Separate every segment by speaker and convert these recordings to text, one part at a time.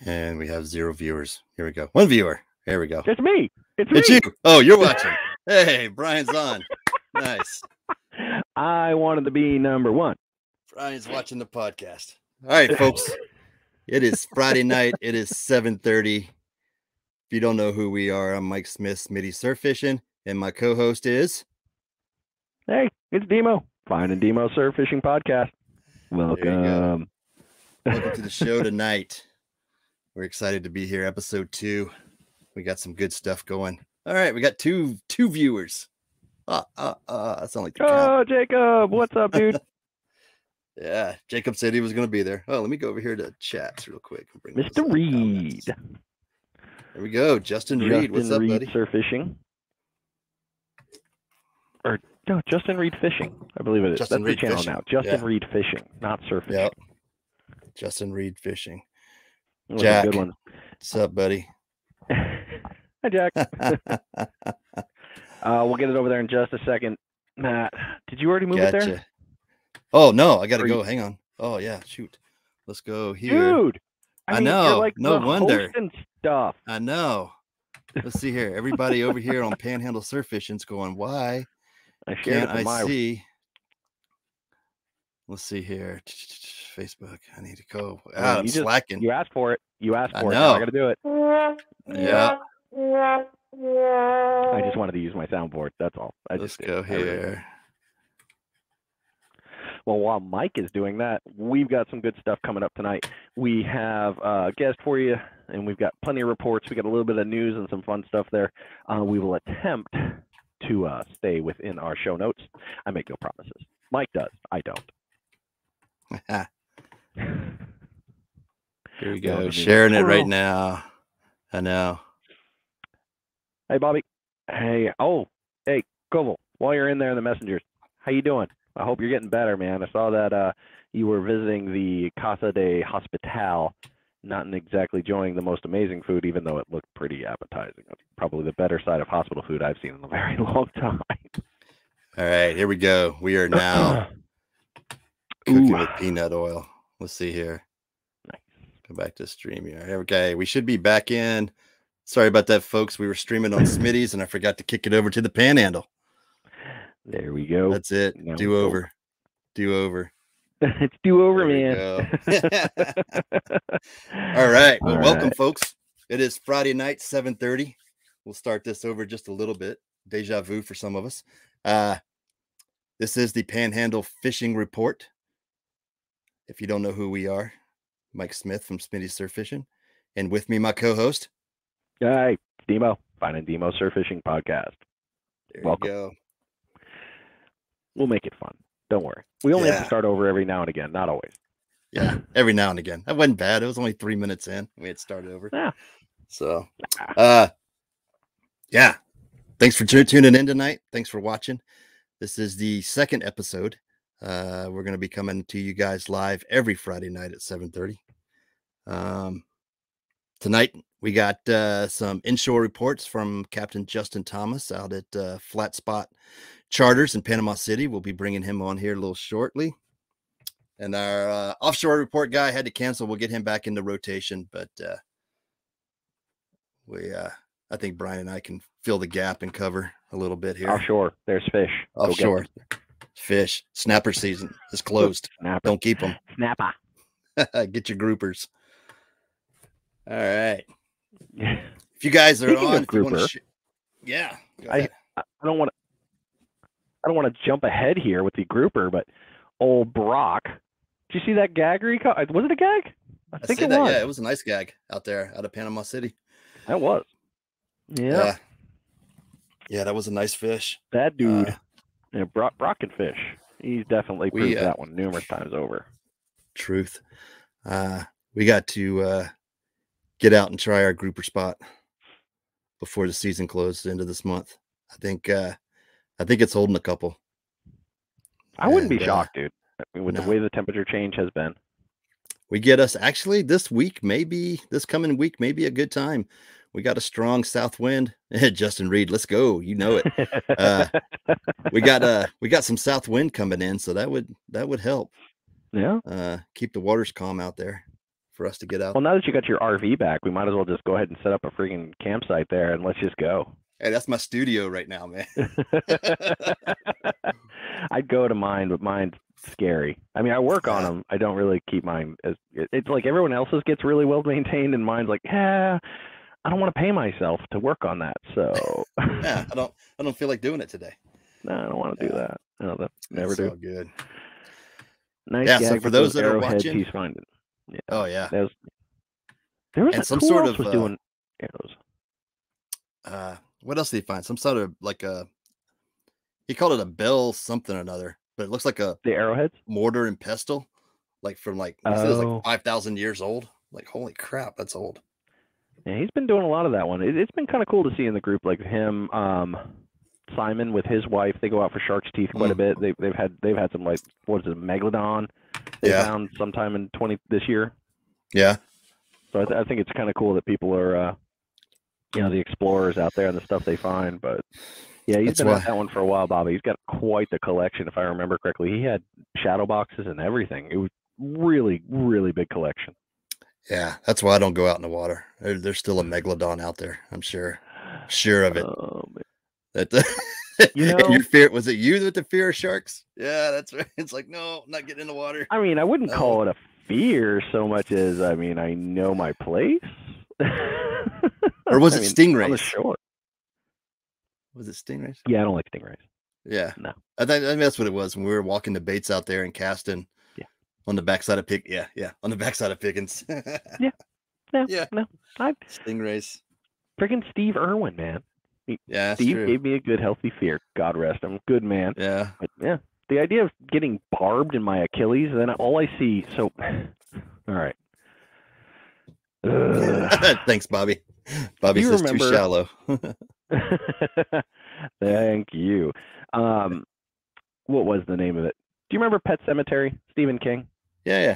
Speaker 1: And we have 0 viewers. Here we go. 1 viewer. There we go.
Speaker 2: It's me.
Speaker 1: It's you. Oh, you're watching. Hey, Brian's on. Nice.
Speaker 2: I wanted to be number 1.
Speaker 1: Brian's watching the podcast. All right, folks. It is Friday night. It is 7:30. If you don't know who we are, I'm Mike Smith, Smitty Surf Fishing, and my co-host is...
Speaker 2: Hey, it's Demo. Finding Demo Surf Fishing Podcast. Welcome.
Speaker 1: Welcome to the show tonight. We're excited to be here. Episode 2. We got some good stuff going. All right, we got two viewers. I sound like the
Speaker 2: count. Jacob, what's up, dude?
Speaker 1: Yeah, Jacob said he was going to be there. Oh, let me go over here to chats real quick.
Speaker 2: Mr. Reed.
Speaker 1: There we go. Justin Reed. What's up, buddy?
Speaker 2: Surf Fishing. Or no, Justin Reed Fishing. I believe it is.
Speaker 1: Justin
Speaker 2: That's
Speaker 1: Reed
Speaker 2: the channel
Speaker 1: Fishing.
Speaker 2: now. Justin Reed Fishing, not Surf Fishing.
Speaker 1: Yep. Justin Reed Fishing.
Speaker 2: Jack, good one.
Speaker 1: What's up, buddy?
Speaker 2: Hi, Jack. We'll get it over there in just a second. Matt, did you already move it there?
Speaker 1: Oh, no, I got to go. Hang on. Oh, yeah, shoot. Let's go here.
Speaker 2: Dude, I mean,
Speaker 1: know.
Speaker 2: You're like
Speaker 1: no wonder.
Speaker 2: And stuff.
Speaker 1: I know. Let's see here. Everybody over here on Panhandle Surf Fishing's going, why can't I see? Let's see here. Facebook. I need to go. I'm slacking.
Speaker 2: You asked for it. You asked for it.
Speaker 1: Now
Speaker 2: I got to do it.
Speaker 1: Yeah.
Speaker 2: I just wanted to use my soundboard. That's all.
Speaker 1: Let's go here.
Speaker 2: Well, while Mike is doing that, we've got some good stuff coming up tonight. We have a guest for you, and we've got plenty of reports. We got a little bit of news and some fun stuff there. We will attempt to stay within our show notes. I make no promises. Mike does. I don't.
Speaker 1: Here we go. Sharing it right now. I know.
Speaker 2: Hey, Bobby. Hey. Oh, hey, Koval. While you're in there in the messengers, how you doing? I hope you're getting better, man. I saw that you were visiting the Casa de Hospital, not exactly enjoying the most amazing food, even though it looked pretty appetizing. It's probably the better side of hospital food I've seen in a very long time. All
Speaker 1: right, here we go. We are now cooking with peanut oil. Let's see here.
Speaker 2: Nice.
Speaker 1: Go back to stream here. Okay, we should be back in. Sorry about that, folks. We were streaming on Smitty's, and I forgot to kick it over to the Panhandle.
Speaker 2: There we go.
Speaker 1: That's it. Now do over.
Speaker 2: It's do over, man.
Speaker 1: All right. Well, welcome, folks. It is Friday night, 7:30. We'll start this over just a little bit. Deja vu for some of us. This is the Panhandle Fishing Report. If you don't know who we are, Mike Smith from Smitty Surf Fishing, and with me, my co-host.
Speaker 2: Hi, Demo. Finding Demo Surf Fishing Podcast.
Speaker 1: Welcome. You go.
Speaker 2: We'll make it fun. Don't worry. We only have to start over every now and again, not always.
Speaker 1: Yeah, every now and again. That wasn't bad. It was only 3 minutes in. We had started over.
Speaker 2: Yeah.
Speaker 1: So, yeah. Thanks for tuning in tonight. Thanks for watching. This is the second episode. We're going to be coming to you guys live every Friday night at 7:30. Tonight, we got some inshore reports from Captain Justin Thomas out at Flat Spot Charters in Panama City. We'll be bringing him on here a little shortly. And our offshore report guy had to cancel. We'll get him back into rotation, but I think Brian and I can fill the gap and cover a little bit here.
Speaker 2: Offshore, there's fish.
Speaker 1: Offshore, fish. Snapper season is closed.
Speaker 2: Snapper.
Speaker 1: Don't keep them.
Speaker 2: Snapper.
Speaker 1: Get your groupers. All right. If you guys are on, if you want to
Speaker 2: I don't want to jump ahead here with the grouper, but old Brock. Did you see that gaggery? Was it a gag? I think it was.
Speaker 1: Yeah, it was a nice gag out there out of Panama City.
Speaker 2: That was. Yeah.
Speaker 1: Yeah, that was a nice fish.
Speaker 2: That dude, Brock can fish. He's definitely proved that one numerous times over.
Speaker 1: Truth. We got to get out and try our grouper spot before the season closed into this month. I think it's holding a couple.
Speaker 2: I wouldn't be shocked, dude. With the way the temperature change has been.
Speaker 1: We get us actually this coming week, maybe a good time. We got a strong south wind. Justin Reed, let's go. You know it. We got some south wind coming in, so that would help.
Speaker 2: Yeah.
Speaker 1: Keep the waters calm out there for us to get out.
Speaker 2: Well, now that you got your RV back, we might as well just go ahead and set up a freaking campsite there and let's just go.
Speaker 1: Hey, that's my studio right now, man.
Speaker 2: I'd go to mine, but mine's scary. I mean, I work on them. I don't really keep mine as it's like everyone else's gets really well maintained, and mine's like, I don't want to pay myself to work on that. So
Speaker 1: yeah, I don't feel like doing it today.
Speaker 2: No, I don't want to do that. No, never do.
Speaker 1: So good.
Speaker 2: Nice.
Speaker 1: Yeah. So for those that are watching,
Speaker 2: he's finding. Yeah.
Speaker 1: Oh yeah.
Speaker 2: There was
Speaker 1: some sort of
Speaker 2: was doing arrows.
Speaker 1: What else did he find? Some sort of like he called it a bell something or another, but it looks like the
Speaker 2: arrowheads,
Speaker 1: mortar and pestle, like from like it was like 5,000 years old. Like holy crap, that's old.
Speaker 2: Yeah, he's been doing a lot of that one. It's been kind of cool to see in the group, like him, Simon with his wife. They go out for shark's teeth quite a bit. They've had some like what is it, megalodon? They found sometime in this year.
Speaker 1: Yeah.
Speaker 2: So I think it's kind of cool that people are, the explorers out there and the stuff they find. But yeah, he's been at that one for a while, Bobby. He's got quite the collection, if I remember correctly. He had shadow boxes and everything. It was really, really big collection.
Speaker 1: Yeah, that's why I don't go out in the water. There's still a megalodon out there. I'm sure of it.
Speaker 2: Oh,
Speaker 1: that your fear, was it you with the fear of sharks? Yeah, that's right. It's like, no, I'm not getting in the water.
Speaker 2: I mean, I wouldn't call it a fear so much as I know my place.
Speaker 1: Or was it stingrays?
Speaker 2: On the shore.
Speaker 1: Was it stingrays?
Speaker 2: Yeah, I don't like stingrays.
Speaker 1: Yeah.
Speaker 2: No.
Speaker 1: I think that's what it was when we were walking the baits out there and casting.
Speaker 2: Yeah.
Speaker 1: On the backside of on the backside of Pickens.
Speaker 2: Yeah. No.
Speaker 1: Stingrays.
Speaker 2: Freaking Steve Irwin, man.
Speaker 1: Steve
Speaker 2: gave me a good, healthy fear. God rest him. Good man.
Speaker 1: Yeah.
Speaker 2: But, yeah. The idea of getting barbed in my Achilles, and then all I see. So, all right.
Speaker 1: Thanks, Bobby. Bobby says too shallow.
Speaker 2: Thank you. What was the name of it? Do you remember Pet Sematary, Stephen King?
Speaker 1: Yeah.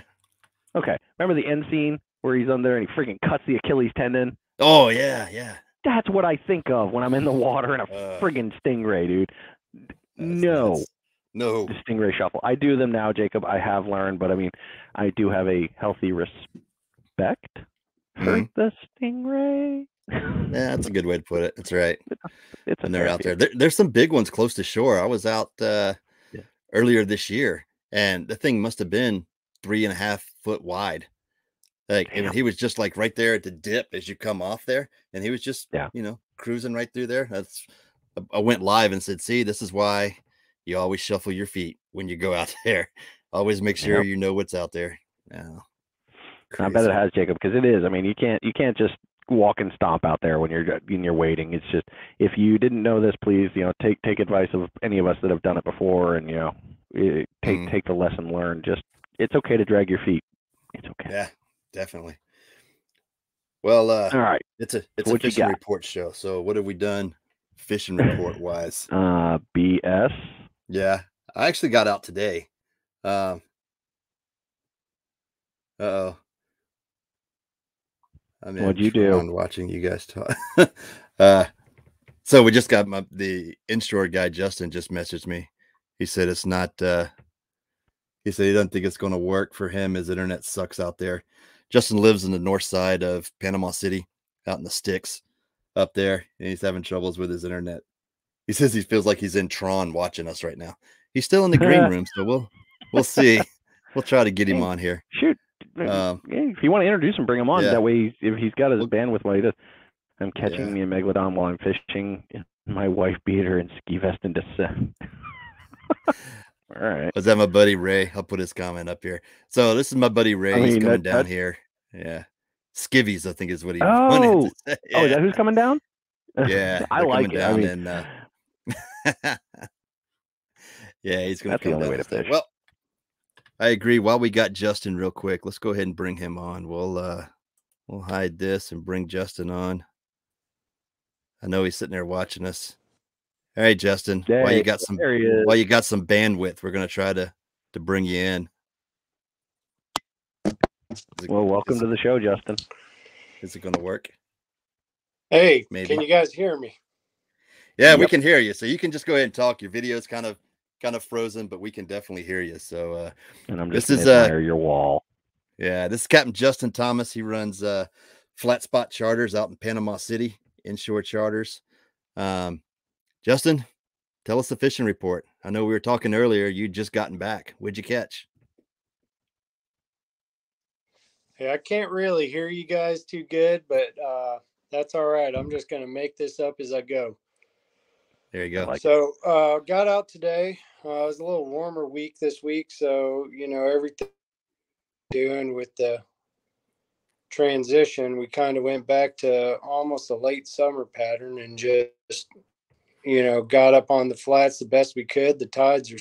Speaker 2: Okay. Remember the end scene where he's on there and he freaking cuts the Achilles tendon?
Speaker 1: Oh, yeah.
Speaker 2: That's what I think of when I'm in the water and a friggin' stingray, dude. No. The stingray shuffle. I do them now, Jacob. I have learned, but I do have a healthy respect for the stingray.
Speaker 1: Yeah, that's a good way to put it. That's right.
Speaker 2: And
Speaker 1: they're out there. There's some big ones close to shore. I was out earlier this year, and the thing must have been 3.5 foot wide. Like he was just like right there at the dip as you come off there, and he was just cruising right through there. I went live and said, "See, this is why you always shuffle your feet when you go out there. Always make sure you know what's out there." Yeah,
Speaker 2: I bet it has, Jacob, because it is. You can't just walk and stomp out there when you're waiting. It's just, if you didn't know this, please, take advice of any of us that have done it before, and take the lesson learned. Just, it's okay to drag your feet. It's okay.
Speaker 1: Yeah, definitely. Well, all
Speaker 2: right.
Speaker 1: It's a fishing report show. So what have we done fishing report wise?
Speaker 2: BS.
Speaker 1: Yeah, I actually got out today.
Speaker 2: What'd you do?
Speaker 1: I'm watching you guys talk. So we just got the inshore guy, Justin, just messaged me. He said it's not. He said he doesn't think it's going to work for him. His internet sucks out there. Justin lives in the north side of Panama City, out in the sticks, up there, and he's having troubles with his internet. He says he feels like he's in Tron watching us right now. He's still in the green room, so we'll see. We'll try to get him on here.
Speaker 2: Shoot. If you want to introduce him, bring him on. That way, if he's got his bandwidth while he does. I'm catching me a megalodon while I'm fishing. My wife beater and ski vest in descent. All right.
Speaker 1: Was that my buddy Ray? I'll put his comment up here. So this is my buddy Ray. He's coming down here. Yeah. Skivvies, I think is what he wanted to say. Yeah.
Speaker 2: Oh, is that who's coming down?
Speaker 1: Yeah.
Speaker 2: I like it.
Speaker 1: Down yeah, he's going to come down. That's the only way to fish. Well, I agree. While we got Justin real quick, let's go ahead and bring him on. We'll hide this and bring Justin on. I know he's sitting there watching us. All right, Justin. While you got some bandwidth, we're going to try to bring you in.
Speaker 2: Well, welcome to the show, Justin.
Speaker 1: Is it going to work?
Speaker 3: Hey, maybe. Can you guys hear me?
Speaker 1: Yeah, we can hear you. So you can just go ahead and talk. Your video is kind of frozen, but we can definitely hear you. So
Speaker 2: and I'm just admire your wall.
Speaker 1: Yeah, this is Captain Justin Thomas. He runs flat spot charters out in Panama City, inshore charters. Justin, tell us the fishing report. I know we were talking earlier. You'd just gotten back. What'd you catch?
Speaker 3: Hey, I can't really hear you guys too good, but that's all right. I'm just going to make this up as I go.
Speaker 1: There you go.
Speaker 3: So got out today. It was a little warmer week this week. So, everything doing with the transition, we kind of went back to almost a late summer pattern and just, got up on the flats the best we could. The tides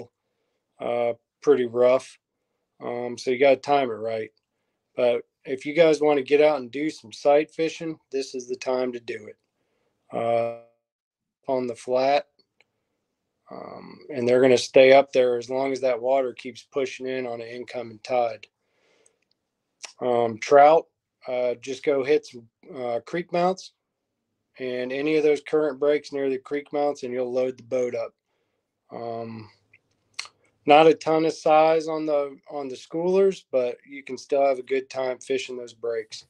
Speaker 3: are pretty rough. So you got to time it right. But if you guys want to get out and do some sight fishing, this is the time to do it. On the flat. And they're going to stay up there as long as that water keeps pushing in on an incoming tide. Trout, just go hit some creek mounts and any of those current breaks near the creek mounts, and you'll load the boat up. Not a ton of size on the schoolers, but you can still have a good time fishing those breaks.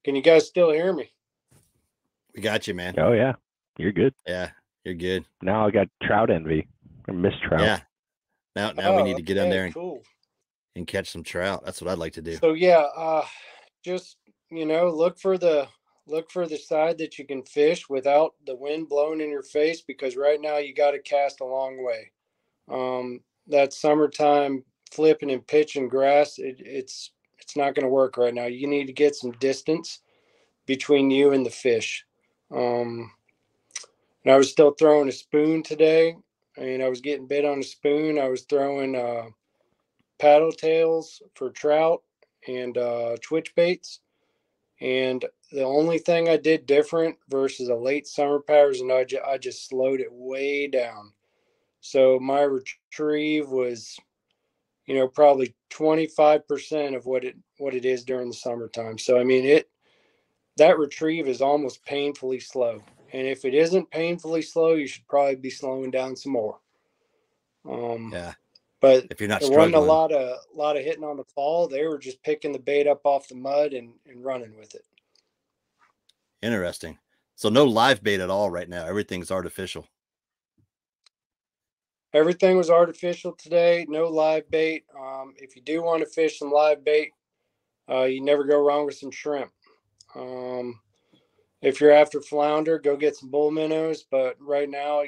Speaker 3: Can you guys still hear me?
Speaker 1: We got you, man.
Speaker 2: Oh yeah, you're good.
Speaker 1: Yeah, you're good.
Speaker 2: Now I got trout envy. I miss trout.
Speaker 1: Yeah. Now we need to get in there and catch some trout. That's what I'd like to do.
Speaker 3: So yeah, just look for the side that you can fish without the wind blowing in your face, because right now you got to cast a long way. That summertime flipping and pitching grass, it's not going to work right now. You need to get some distance between you and the fish. And I was still throwing a spoon today. I was getting bit on a spoon. I was throwing paddle tails for trout and twitch baits. And the only thing I did different versus a late summer pattern is I just slowed it way down. So my retrieve was, probably 25% of what it is during the summertime. So, that retrieve is almost painfully slow. And if it isn't painfully slow, you should probably be slowing down some more.
Speaker 1: Yeah.
Speaker 3: But
Speaker 1: if you're not
Speaker 3: there wasn't a lot of hitting on the fall. They were just picking the bait up off the mud and running with it.
Speaker 1: Interesting. So no live bait at all right now. Everything's artificial.
Speaker 3: Everything was artificial today. No live bait. If you do want to fish some live bait, you never go wrong with some shrimp. If you're after flounder, go get some bull minnows. But right now,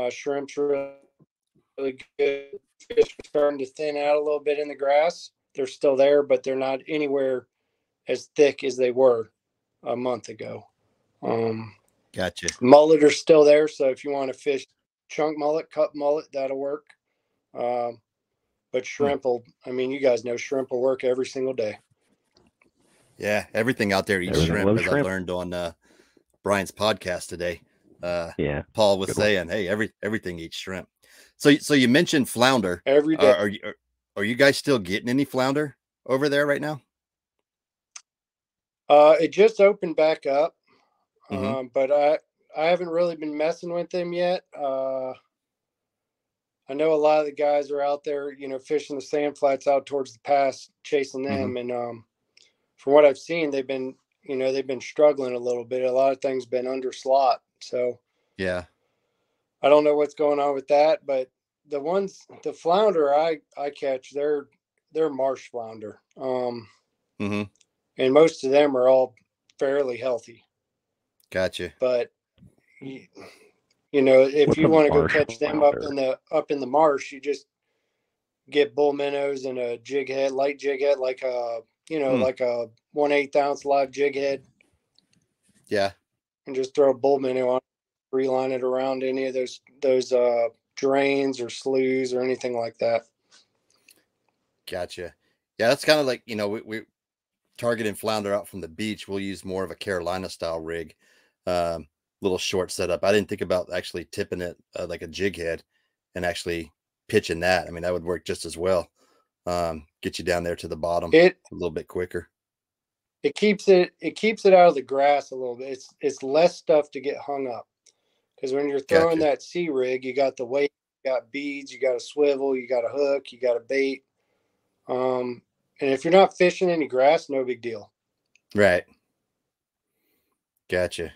Speaker 3: shrimp's really good. Fish are starting to thin out a little bit in the grass. They're still there, but they're not anywhere as thick as they were a month ago.
Speaker 1: Gotcha.
Speaker 3: Mullet are still there. So if you want to fish chunk mullet, cut mullet, that'll work. But shrimp will, you guys know shrimp will work every single day.
Speaker 1: Yeah, everything out there eats shrimp, as I learned on Brian's podcast today.
Speaker 2: Yeah,
Speaker 1: Paul was saying, hey, everything eats shrimp. So you mentioned flounder.
Speaker 3: Every day.
Speaker 1: Are you guys still getting any flounder over there right now?
Speaker 3: It just opened back up,
Speaker 1: Mm-hmm.
Speaker 3: but I haven't really been messing with them yet. I know a lot of the guys are out there, fishing the sand flats out towards the pass, chasing them. Mm-hmm. And from what I've seen, they've been struggling a little bit. A lot of things been under slot. So
Speaker 1: yeah,
Speaker 3: I don't know what's going on with that, but the flounder I catch, they're Marsh Flounder.
Speaker 1: Mm-hmm.
Speaker 3: And most of them are all fairly healthy.
Speaker 1: Gotcha.
Speaker 3: But if you want to go catch them up in the marsh, you just get bull minnows and a light jig head, like a like a 1/8 ounce live jig head.
Speaker 1: Yeah.
Speaker 3: And just throw a bull minnow on, reline it around any of those drains or sloughs or anything like that.
Speaker 1: Gotcha. Yeah, that's kind of like, we targeting flounder out from the beach. We'll use more of a Carolina style rig. Little short setup. I didn't think about actually tipping it like a jig head and actually pitching that. That would work just as well. Get you down there to the bottom a little bit quicker.
Speaker 3: It keeps it out of the grass a little bit. It's less stuff to get hung up, because when you're throwing that C rig, you got the weight, you got beads, you got a swivel, you got a hook, you got a bait. And if you're not fishing any grass, no big deal.
Speaker 1: Right. Gotcha.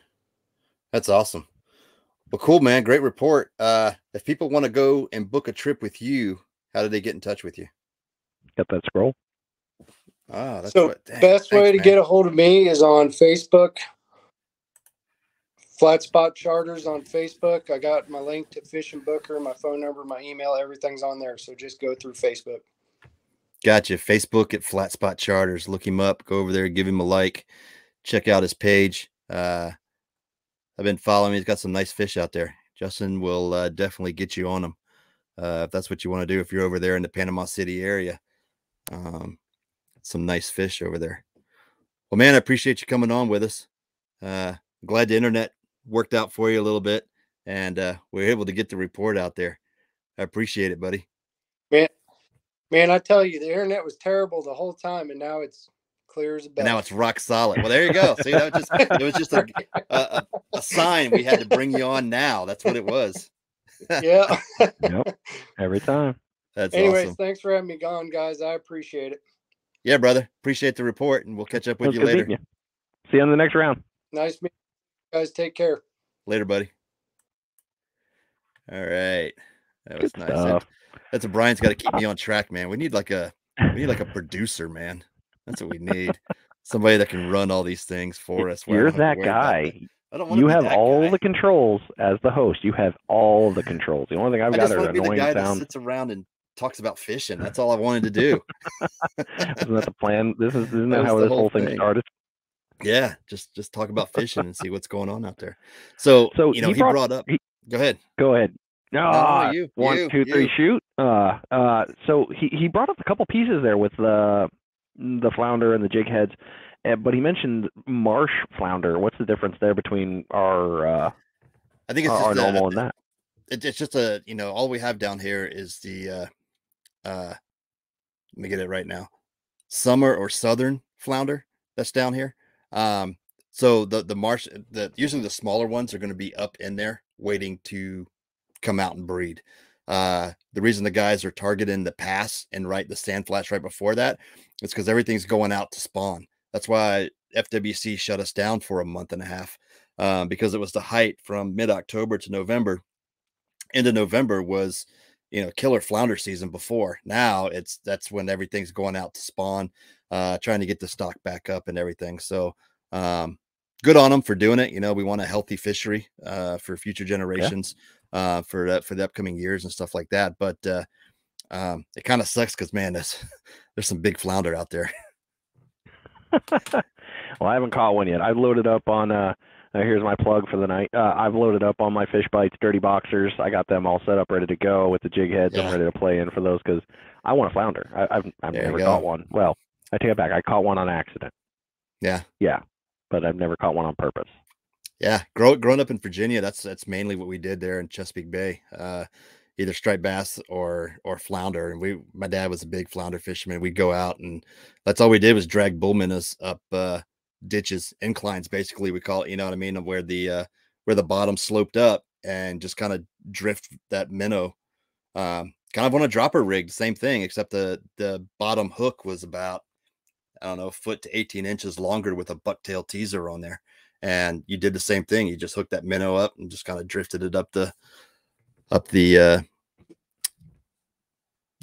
Speaker 1: That's awesome. Well, cool, man. Great report. If people want to go and book a trip with you, how do they get in touch with you?
Speaker 2: Got that scroll?
Speaker 1: Oh, that's
Speaker 3: so
Speaker 1: what. Dang,
Speaker 3: best way to
Speaker 1: man.
Speaker 3: get a hold of me is on Facebook. Flat Spot Charters on Facebook. I got my link to Fishing Booker, my phone number, my email, everything's on there. So just go through Facebook.
Speaker 1: Gotcha. Facebook at Flat Spot Charters. Look him up. Go over there. Give him a like. Check out his page. I've been following him. He's got some nice fish out there. Justin will definitely get you on them if that's what you want to do. If you're over there in the Panama City area, some nice fish over there. Well, man, I appreciate you coming on with us. Glad the internet worked out for you a little bit, and we were able to get the report out there. I appreciate it, buddy.
Speaker 3: Man, I tell you, the internet was terrible the whole time, and now it's clear as a bell.
Speaker 1: And now it's rock solid. Well, there you go. See, it was just a sign we had to bring you on now. That's what it was.
Speaker 3: Yeah.
Speaker 2: Yep. Every time.
Speaker 1: That's
Speaker 3: Anyways,
Speaker 1: awesome.
Speaker 3: Thanks for having me on, guys. I appreciate it.
Speaker 1: Yeah, brother. Appreciate the report, and we'll catch up with you later.
Speaker 2: You. See you on the next round.
Speaker 3: Nice meeting you guys. Take care.
Speaker 1: Later, buddy. All right. That was
Speaker 2: Good
Speaker 1: nice.
Speaker 2: stuff.
Speaker 1: That's what Brian's got to keep me on track, man. We need like a producer, man. That's what we need. Somebody that can run all these things for us.
Speaker 2: You're that guy.
Speaker 1: I don't want
Speaker 2: you
Speaker 1: to
Speaker 2: have all the controls as the host. You have all the controls. The only thing I've got are annoying
Speaker 1: the guy
Speaker 2: sounds.
Speaker 1: That sits around and talks about fishing. That's all I wanted to do.
Speaker 2: Isn't that the plan? Isn't that how this whole thing started?
Speaker 1: Yeah, just talk about fishing and see what's going on out there. So you know, he brought up. Go ahead.
Speaker 2: Go ahead.
Speaker 1: No, you,
Speaker 2: 1, 2, 3, shoot. So he brought up a couple pieces there with the flounder and the jig heads, but he mentioned marsh flounder. What's the difference there between our
Speaker 1: I think it's
Speaker 2: our
Speaker 1: just
Speaker 2: normal and that?
Speaker 1: It's just all we have down here is the let me get it right now. Summer or southern flounder that's down here. So the marsh, usually the smaller ones are going to be up in there waiting to come out and breed. The reason the guys are targeting the pass and the sand flats right before that is because everything's going out to spawn. That's why FWC shut us down for a month and a half, because it was the height from mid-October to November. Into November was, killer flounder season before. Now that's when everything's going out to spawn, trying to get the stock back up and everything. So good on them for doing it. We want a healthy fishery for future generations. Yeah. For the upcoming years and stuff like that. But it kind of sucks because, man, there's some big flounder out there.
Speaker 2: Well, I haven't caught one yet. I've loaded up on here's my plug for the night. I've loaded up on my Fish Bites Dirty Boxers. I got them all set up, ready to go with the jig heads. Yeah. I'm ready to play in for those because I want a flounder. I've never caught one. Well, I take it back. I caught one on accident.
Speaker 1: Yeah,
Speaker 2: but I've never caught one on purpose.
Speaker 1: Yeah, growing up in Virginia, that's mainly what we did there in Chesapeake Bay. Either striped bass or flounder. And my dad was a big flounder fisherman. We'd go out and that's all we did was drag bull minnows up ditches, inclines, basically we call it, you know what I mean, where the bottom sloped up, and just kind of drift that minnow kind of on a dropper rig, same thing, except the bottom hook was about, I don't know, a foot to 18 inches longer with a bucktail teaser on there. And you did the same thing. You just hooked that minnow up and just kind of drifted it up the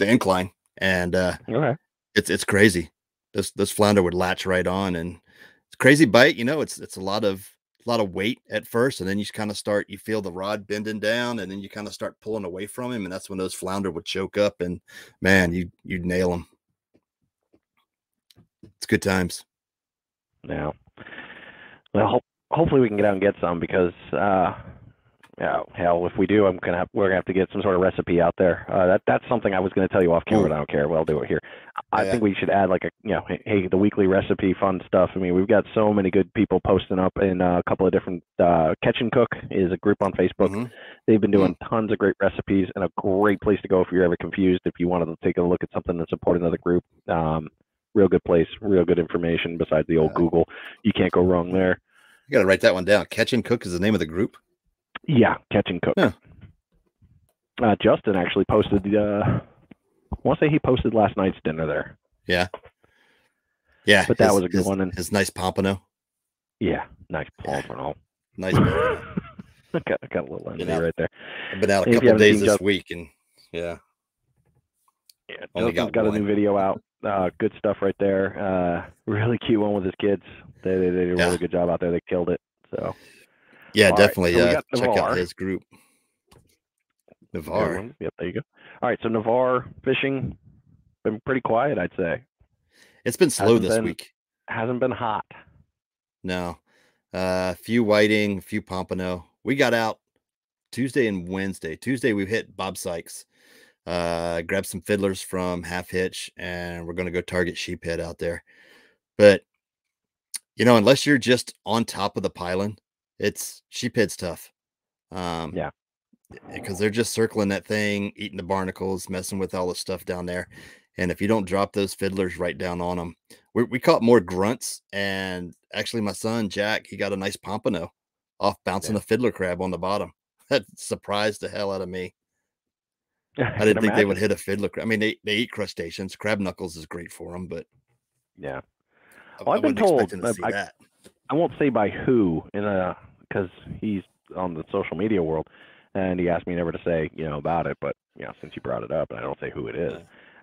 Speaker 1: incline. And
Speaker 2: okay.
Speaker 1: It's crazy. This flounder would latch right on, and it's crazy bite. It's a lot of weight at first, and then you kind of you feel the rod bending down, and then you kind of start pulling away from him, and that's when those flounder would choke up, and man, you'd nail them. It's good times.
Speaker 2: Yeah. Well, hopefully we can get out and get some, because hell, if we do, we're gonna have to get some sort of recipe out there. That's something I was going to tell you off camera, but I don't care. Well, I'll do it here. I think we should add like hey, the weekly recipe, fun stuff. I mean, we've got so many good people posting up in a couple of different. Catch and Cook is a group on Facebook. Mm-hmm. They've been doing tons of great recipes, and a great place to go if you're ever confused. If you wanted to take a look at something and support another group, real good place, real good information. Besides the old Google, you can't go wrong there.
Speaker 1: You got to write that one down. Catch and Cook is the name of the group.
Speaker 2: Yeah, Catch and Cook. Yeah. Justin actually posted I want to say he posted last night's dinner there.
Speaker 1: Yeah. Yeah.
Speaker 2: But that was a good one. And
Speaker 1: his nice pompano.
Speaker 2: yeah, nice pompano.
Speaker 1: Nice pompano.
Speaker 2: got a little envy right there.
Speaker 1: I've been out a couple days this week, and
Speaker 2: yeah, Justin's got a new video out. Good stuff right there. Really cute one with his kids. They did a really good job out there. They killed it. So
Speaker 1: yeah, definitely check out his group. Navarre.
Speaker 2: Yep, there you go. All right, so Navarre fishing been pretty quiet, I'd say.
Speaker 1: It's been slow this week.
Speaker 2: Hasn't been hot.
Speaker 1: No. A few whiting, a few pompano. We got out Tuesday and Wednesday. Tuesday we hit Bob Sykes. Grabbed some fiddlers from Half Hitch, and we're going to go target sheephead out there. But unless you're just on top of the pylon, sheephead's tough.
Speaker 2: Yeah,
Speaker 1: because they're just circling that thing, eating the barnacles, messing with all the stuff down there. And if you don't drop those fiddlers right down on them, we caught more grunts. And actually, my son Jack, he got a nice pompano off bouncing a fiddler crab on the bottom. That surprised the hell out of me. I didn't think they would hit a fiddler crab. I mean, they eat crustaceans. Crab knuckles is great for them, but
Speaker 2: yeah. Well, I've been told that. I won't say by who, because he's on the social media world, and he asked me never to say about it. But since you brought it up, and I don't say who it is,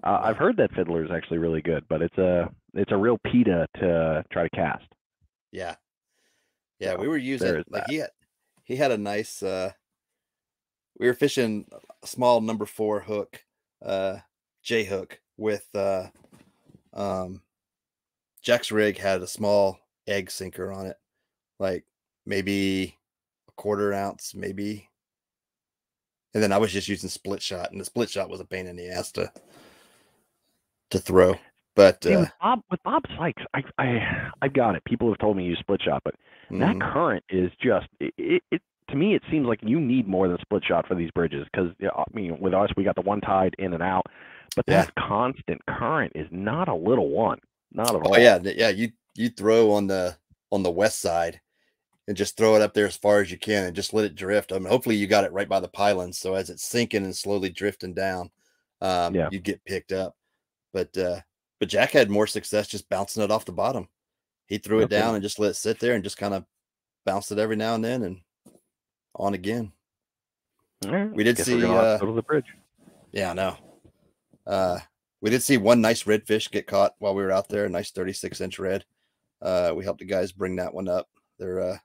Speaker 2: I've heard that fiddler is actually really good, but it's a real PETA to try to cast.
Speaker 1: Yeah, so we were using he had a nice. We were fishing a small number 4 hook, J hook with Jack's rig had a small egg sinker on it, like maybe a 1/4 ounce, maybe. And then I was just using split shot, and the split shot was a pain in the ass to throw. But
Speaker 2: with Bob Sykes, I got it. People have told me use split shot, but that current is just it. To me, it seems like you need more than split shot for these bridges because I mean, with us, we got the one tide in and out, but that constant current is not a little one, not at all.
Speaker 1: Oh yeah. You throw on the west side and just throw it up there as far as you can and just let it drift. I mean, hopefully you got it right by the pylon, so as it's sinking and slowly drifting down, you get picked up. But Jack had more success just bouncing it off the bottom. He threw it down and just let it sit there and just kind of bounced it every now and then and on again. We did see
Speaker 2: go to the bridge.
Speaker 1: Yeah, I know. We did see one nice redfish get caught while we were out there, a nice 36-inch red. We helped the guys bring that one up. Their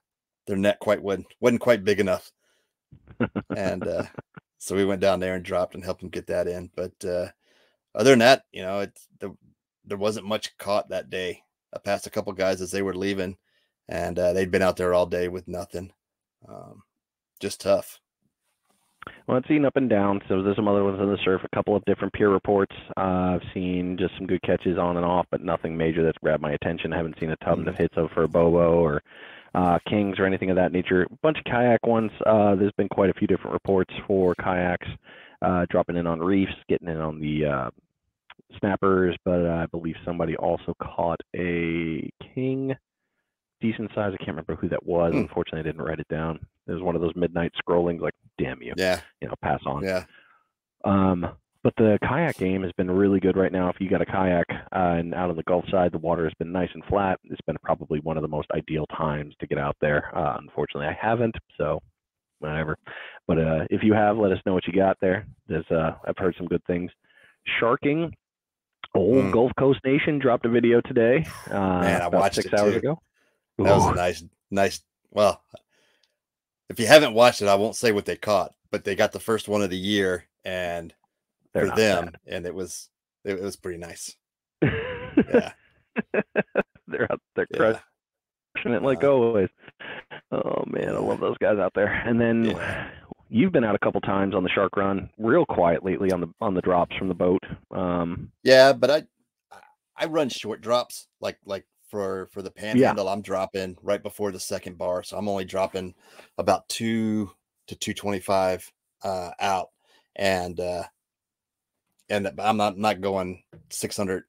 Speaker 1: net wasn't quite big enough. And so we went down there and dropped and helped them get that in. But other than that, there wasn't much caught that day. I passed a couple guys as they were leaving, and they'd been out there all day with nothing. Just tough.
Speaker 2: Well, it's seen up and down. So there's some other ones on the surf, a couple of different peer reports. I've seen just some good catches on and off, but nothing major that's grabbed my attention. I haven't seen a ton that hits for a bobo or kings or anything of that nature. A bunch of kayak ones. There's been quite a few different reports for kayaks dropping in on reefs, getting in on the snappers, but I believe somebody also caught a king, decent size. I can't remember who that was. Unfortunately, I didn't write it down. It was one of those midnight scrollings, like, damn you.
Speaker 1: Yeah.
Speaker 2: Pass on.
Speaker 1: Yeah.
Speaker 2: But the kayak game has been really good right now. If you got a kayak and out on the Gulf side, the water has been nice and flat. It's been probably one of the most ideal times to get out there. Unfortunately, I haven't, so whatever. But if you have, let us know what you got there. I've heard some good things. Sharking. Old Gulf Coast Nation dropped a video today.
Speaker 1: Man, I watched
Speaker 2: 6 hours ago.
Speaker 1: That was a nice. Well, if you haven't watched it, I won't say what they caught, but they got the first one of the year, and for them, and it was pretty nice. Yeah,
Speaker 2: they're out there crushing it like always. Oh man, I love those guys out there. And then you've been out a couple times on the shark run, real quiet lately on the drops from the boat.
Speaker 1: Yeah, but I run short drops like for the Panhandle. I'm dropping right before the second bar, so I'm only dropping about 2 to 225 out, and I'm not going 600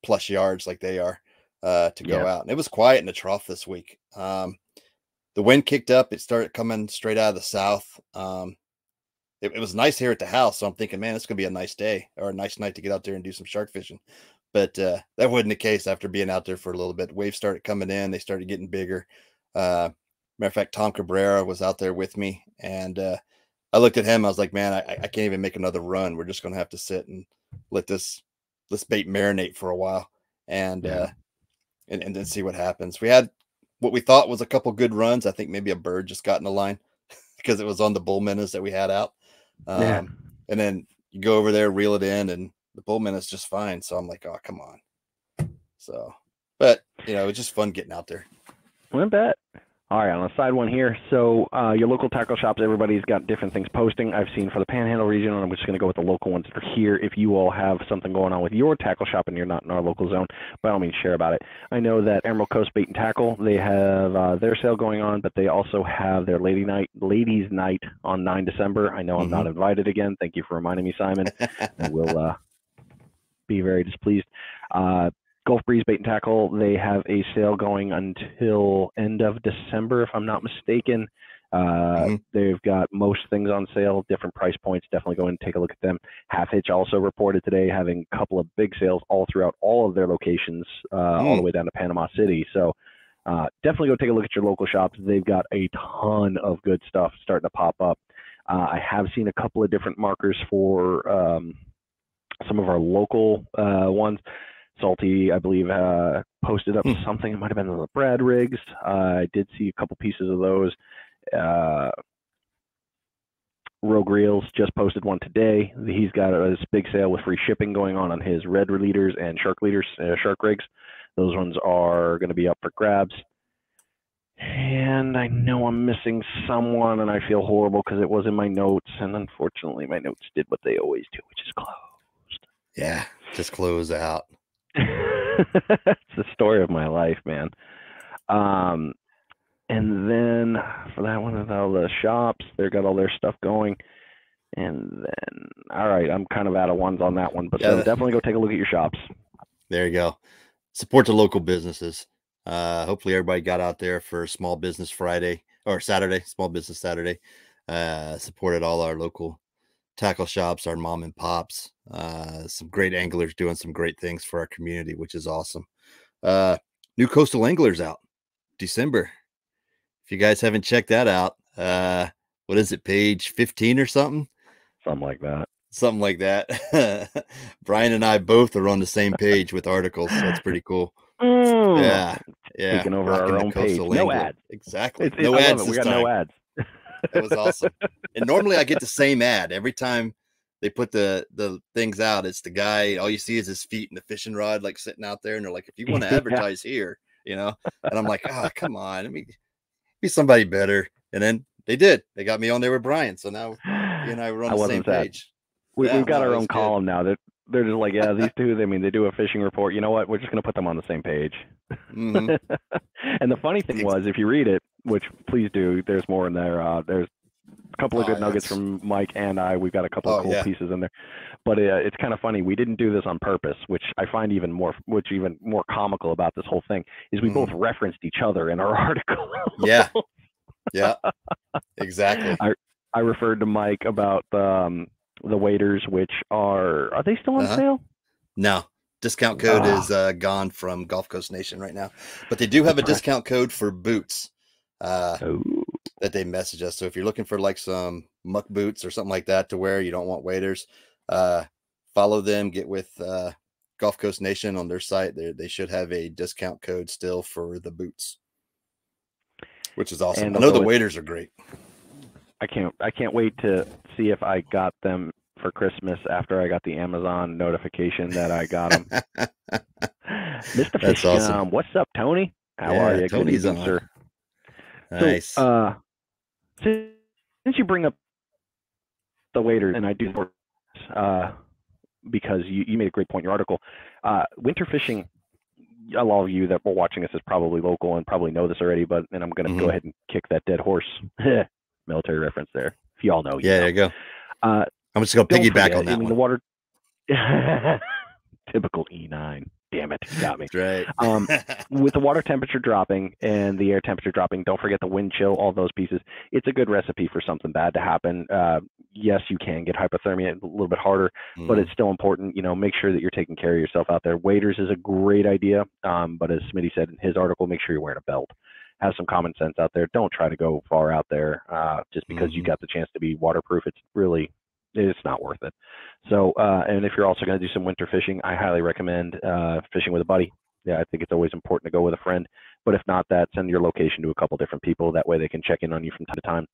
Speaker 1: plus yards like they are to go out. And it was quiet in the trough this week. The wind kicked up. It started coming straight out of the south. It was nice here at the house, so I'm thinking, man, it's gonna be a nice day or a nice night to get out there and do some shark fishing. But that wasn't the case after being out there for a little bit. Waves started coming in. They started getting bigger. Matter of fact, Tom Cabrera was out there with me. And I looked at him. I was like, man, I can't even make another run. We're just going to have to sit and let this bait marinate for a while and then see what happens. We had what we thought was a couple good runs. I think maybe a bird just got in the line because it was on the bull minnows that we had out. And then you go over there, reel it in, and the bull minnows just fine. So I'm like, oh, come on. So, but you know, it's just fun getting out there.
Speaker 2: I bet. All right, on the side one here. So your local tackle shops, everybody's got different things posting. I've seen for the Panhandle region, and I'm just going to go with the local ones that are here. If you all have something going on with your tackle shop and you're not in our local zone, by all means, share about it. I know that Emerald Coast Bait and Tackle, they have their sale going on, but they also have their ladies' night on 9 December. I know I'm not invited again. Thank you for reminding me, Simon. I will be very displeased. Gulf Breeze Bait and Tackle, they have a sale going until end of December, if I'm not mistaken. They've got most things on sale, different price points. Definitely go and take a look at them. Half Hitch also reported today having a couple of big sales all throughout all of their locations, all the way down to Panama City. So definitely go take a look at your local shops. They've got a ton of good stuff starting to pop up. I have seen a couple of different markers for some of our local ones. Salty, I believe, posted up something. It might have been the Brad rigs. I did see a couple pieces of those. Rogue Reels just posted one today. He's got this big sale with free shipping going on his red leaders and shark rigs. Those ones are going to be up for grabs. And I know I'm missing someone, and I feel horrible because it was in my notes. And unfortunately, my notes did what they always do, which is closed.
Speaker 1: Yeah, just close out.
Speaker 2: It's the story of my life, man. And then for that one, all the shops, they got all their stuff going. And then, all right, I'm kind of out of ones on that one, but so definitely go take a look at your shops.
Speaker 1: There you go. Support the local businesses. Hopefully everybody got out there for Small Business Friday or Saturday, Small Business Saturday. Supported all our local tackle shops, our mom and pops, some great anglers doing some great things for our community, which is awesome. New Coastal Anglers out December. If you guys haven't checked that out, what is it, page 15 or something?
Speaker 2: Something like
Speaker 1: that. Brian and I both are on the same page with articles, so it's pretty cool. Yeah.
Speaker 2: Taking over our own page. No ads.
Speaker 1: Exactly. No ads.
Speaker 2: We got no ads.
Speaker 1: That was awesome. And normally I get the same ad every time they put the things out. It's the guy, all you see is his feet and the fishing rod like sitting out there, and they're like, if you want to advertise here, you know. And I'm like, come on, let me be somebody better. And then they did. They got me on there with Brian. So now you and I were on the same page.
Speaker 2: We've got our own column now. They're just like, these two, they do a fishing report. You know what? We're just going to put them on the same page. And the funny thing was, if you read it, which please do, there's more in there. There's a couple of good nuggets from Mike and I. We've got a couple of cool pieces in there. But it's kind of funny. We didn't do this on purpose, which I find even more comical about this whole thing is we both referenced each other in our article.
Speaker 1: Yeah, exactly.
Speaker 2: I referred to Mike about the waders, which are they still on sale?
Speaker 1: No, discount code is gone from Gulf Coast Nation right now, but they do have a discount code for boots that they message us. So if you're looking for like some muck boots or something like that to wear, you don't want waders, follow them, get with Gulf Coast Nation on their site. They should have a discount code still for the boots, which is awesome. And I know the waders are great.
Speaker 2: I can't wait to see if I got them for Christmas after I got the Amazon notification that I got them. Mr. Fish, awesome. What's up, Tony? How are you?
Speaker 1: Tony's on, sir. Nice.
Speaker 2: So, since you bring up the waders, and I do, because you made a great point in your article, winter fishing. A lot of you that were watching this is probably local and probably know this already, but I'm going to go ahead and kick that dead horse. Military reference there. If you all know,
Speaker 1: there you go. I'm just going to piggyback on that one.
Speaker 2: The water. Typical E9. Damn it, got me.
Speaker 1: That's right.
Speaker 2: With the water temperature dropping and the air temperature dropping, don't forget the wind chill, all those pieces. It's a good recipe for something bad to happen. yes, you can get hypothermia a little bit harder, but it's still important. Make sure that you're taking care of yourself out there. Waders is a great idea, but as Smitty said in his article, make sure you're wearing a belt. Have some common sense out there. Don't try to go far out there just because you got the chance to be waterproof. It's not worth it. So, and if you're also going to do some winter fishing, I highly recommend fishing with a buddy. Yeah, I think it's always important to go with a friend. But if not that, send your location to a couple different people. That way they can check in on you from time to time.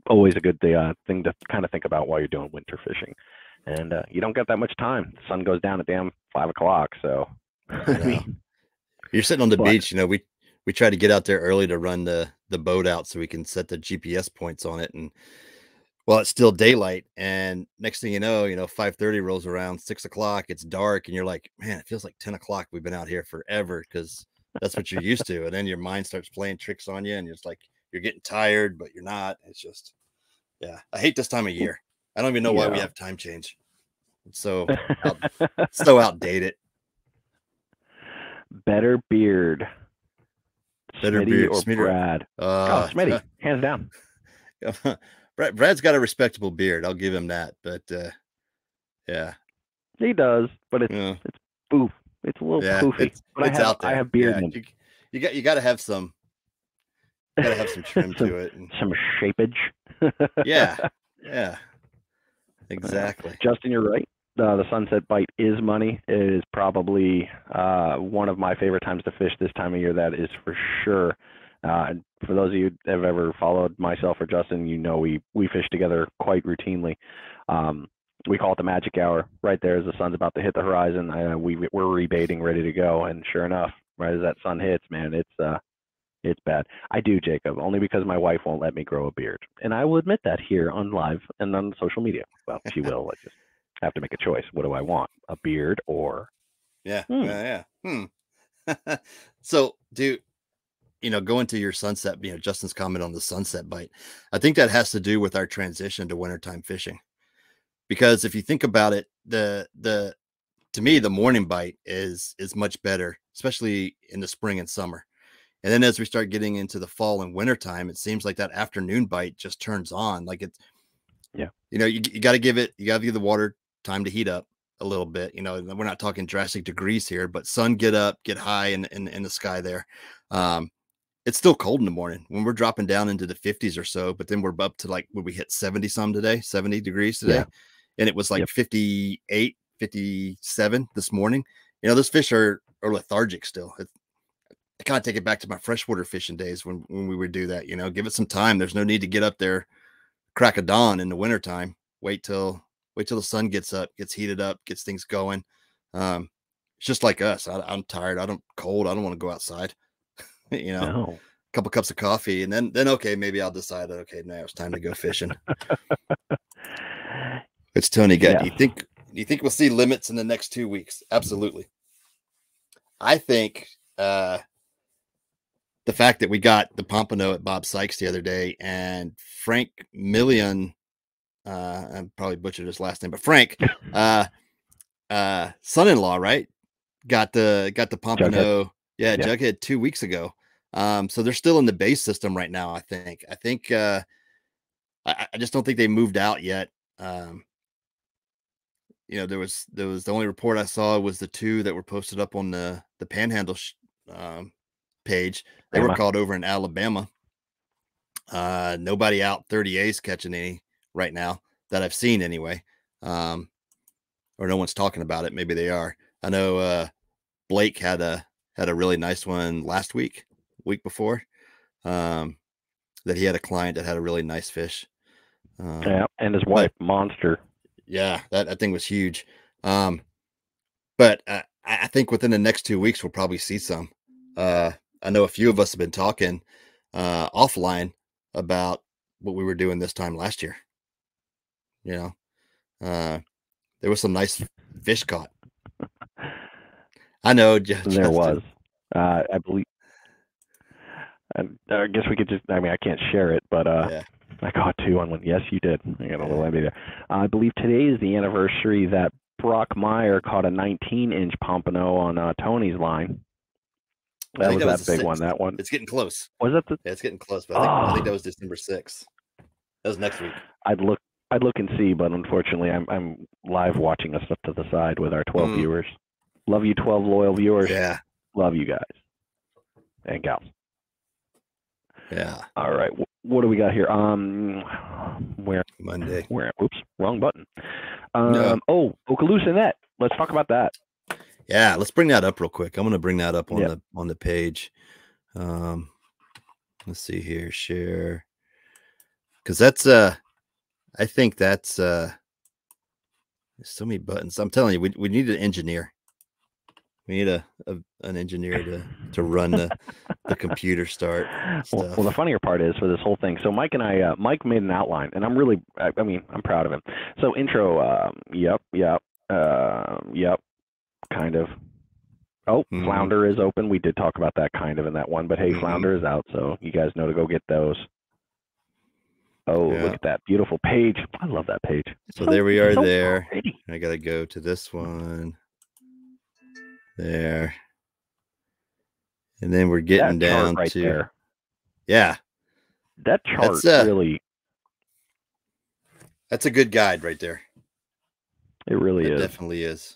Speaker 2: Always a good thing to kind of think about while you're doing winter fishing. And you don't get that much time. The sun goes down at damn 5 o'clock. So,
Speaker 1: you're sitting on the beach. We try to get out there early to run the boat out so we can set the GPS points on it. And well, it's still daylight. And next thing you know, 5:30 rolls around, 6 o'clock, it's dark. And you're like, man, it feels like 10 o'clock. We've been out here forever because that's what you're used to. And then your mind starts playing tricks on you. And it's like, you're getting tired, but you're not. It's just, yeah, I hate this time of year. I don't even know why we have time change. It's so outdated.
Speaker 2: Better beard.
Speaker 1: Better
Speaker 2: Smitty
Speaker 1: beard
Speaker 2: or Brad? Smitty, hands down.
Speaker 1: Brad's got a respectable beard. I'll give him that. But yeah,
Speaker 2: he does. But it's poof. It's a little poofy. But
Speaker 1: out there.
Speaker 2: I have beard.
Speaker 1: You got to have some. Got to have some trim to it. And
Speaker 2: some shapeage.
Speaker 1: Yeah. Exactly.
Speaker 2: Justin, you're right. The sunset bite is money. It is probably one of my favorite times to fish this time of year. That is for sure. For those of you that have ever followed myself or Justin, we fish together quite routinely. We call it the magic hour. Right there as the sun's about to hit the horizon, we're rebaiting, ready to go. And sure enough, right as that sun hits, man, it's bad. I do, Jacob, only because my wife won't let me grow a beard. And I will admit that here on live and on social media. Well, she will. I just have to make a choice. What do I want? A beard or?
Speaker 1: Yeah. So, going to your sunset, Justin's comment on the sunset bite, I think that has to do with our transition to wintertime fishing. Because if you think about it, to me, the morning bite is much better, especially in the spring and summer. And then as we start getting into the fall and winter time, it seems like that afternoon bite just turns on. Like you got to give the water time to heat up a little bit. We're not talking drastic degrees here, but sun get high in the sky there. It's still cold in the morning when we're dropping down into the 50s or so, but then we're up to like, when we hit 70 degrees today. And it was like 58, 57 this morning. Those fish are lethargic still. I kind of take it back to my freshwater fishing days when we would do that, give it some time. There's no need to get up there, crack of dawn in the wintertime. Wait till the sun gets up, gets heated up, gets things going. It's just like us. I'm tired. Cold. I don't want to go outside, a couple cups of coffee. And then, okay, maybe I'll decide, okay, now it's time to go fishing. It's Tony Guy. Do you think we'll see limits in the next 2 weeks? Absolutely. I think, the fact that we got the Pompano at Bob Sykes the other day, and Frank Million, I'm probably butchered his last name, but Frank, son-in-law, right? Got the Pompano, Jughead 2 weeks ago. So they're still in the base system right now. I think I just don't think they moved out yet. There was the only report I saw was the two that were posted up on the Panhandle page. They were caught over in Alabama. Nobody out 30A's catching any right now that I've seen anyway. Or no one's talking about it. Maybe they are. I know Blake had a really nice one last week before, that he had a client that had a really nice fish.
Speaker 2: And his wife, monster.
Speaker 1: Yeah, that thing was huge. But I think within the next 2 weeks we'll probably see some. I know a few of us have been talking offline about what we were doing this time last year. There was some nice fish caught. I know.
Speaker 2: There was. I believe. I guess we could just. I mean, I can't share it, but I caught two on one. Yes, you did. I got a little envy there. I believe today is the anniversary that Brock Meyer caught a 19-inch Pompano on Tony's line. That was that big one. That one.
Speaker 1: It's getting close.
Speaker 2: Was that
Speaker 1: it's getting close, but I think that was December 6th. That was next week.
Speaker 2: I'd look and see, but unfortunately, I'm live watching us up to the side with our 12 viewers. Love you, 12 loyal viewers.
Speaker 1: Yeah.
Speaker 2: Love you guys and gals.
Speaker 1: Yeah.
Speaker 2: All right. What do we got here? Where?
Speaker 1: Monday.
Speaker 2: Where? Oops, wrong button.
Speaker 1: No.
Speaker 2: Oh, Okaloosa Net. Let's talk about that.
Speaker 1: Yeah, let's bring that up real quick. I'm going to bring that up on the page. Let's see here, share. Because that's I think that's there's so many buttons. I'm telling you, we need an engineer. We need an engineer to run the computer start stuff.
Speaker 2: Well, the funnier part is for this whole thing. So Mike and I, Mike made an outline, and I'm proud of him. So intro, yep, kind of. Oh, Flounder is open. We did talk about that kind of in that one, but hey, Flounder is out, so you guys know to go get those. Oh, look at that beautiful page. I love that page.
Speaker 1: So there we are there.
Speaker 2: Pretty.
Speaker 1: I got to go to this one. There. And then we're getting down
Speaker 2: right
Speaker 1: to
Speaker 2: there.
Speaker 1: Yeah.
Speaker 2: That chart really.
Speaker 1: That's a good guide right there.
Speaker 2: It really is.
Speaker 1: It definitely is.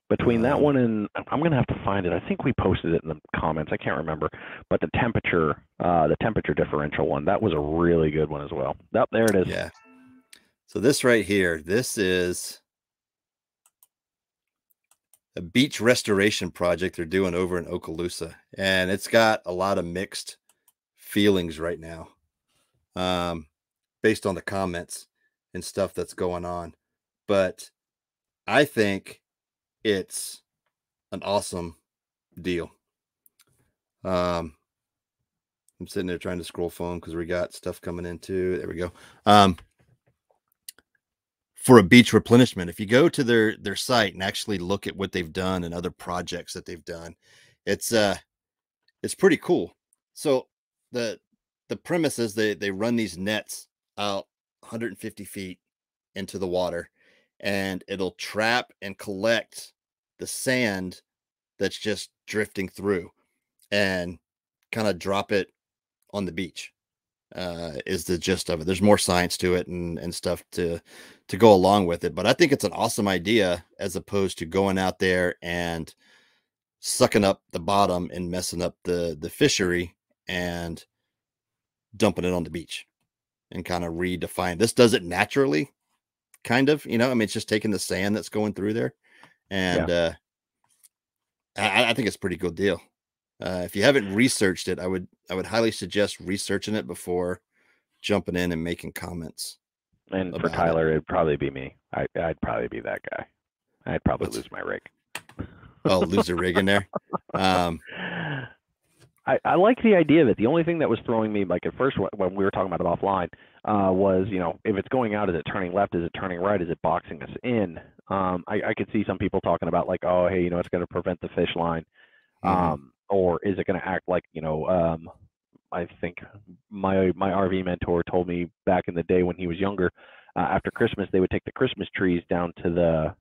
Speaker 2: Between that one and I'm gonna have to find it. I think we posted it in the comments. I can't remember. But the temperature differential one, that was a really good one as well. Up there it is.
Speaker 1: Yeah. So this right here, this is a beach restoration project they're doing over in Okaloosa, and it's got a lot of mixed feelings right now, based on the comments and stuff that's going on. But I think it's an awesome deal. I'm sitting there trying to scroll phone because we got stuff coming in too. There we go. For a beach replenishment, if you go to their site and actually look at what they've done and other projects that they've done, it's pretty cool. So the premise is they run these nets out 150 feet into the water, and it'll trap and collect the sand that's just drifting through and kind of drop it on the beach. Is the gist of it. There's more science to it and stuff to go along with it, but I think it's an awesome idea as opposed to going out there and sucking up the bottom and messing up the fishery and dumping it on the beach and kind of redefine. This does it naturally, kind of, I mean, it's just taking the sand that's going through there, and I think it's a pretty good deal. If you haven't researched it, I would highly suggest researching it before jumping in and making comments.
Speaker 2: And for Tyler, it'd probably be me. I'd probably be that guy. I'd probably lose my rig.
Speaker 1: Oh, lose a rig in there.
Speaker 2: I like the idea of it. The only thing that was throwing me, like at first when we were talking about it offline, was if it's going out, is it turning left? Is it turning right? Is it boxing us in? I could see some people talking about like, oh, hey, it's going to prevent the fish line. Or is it going to act like, I think my RV mentor told me back in the day when he was younger, after Christmas, they would take the Christmas trees down to the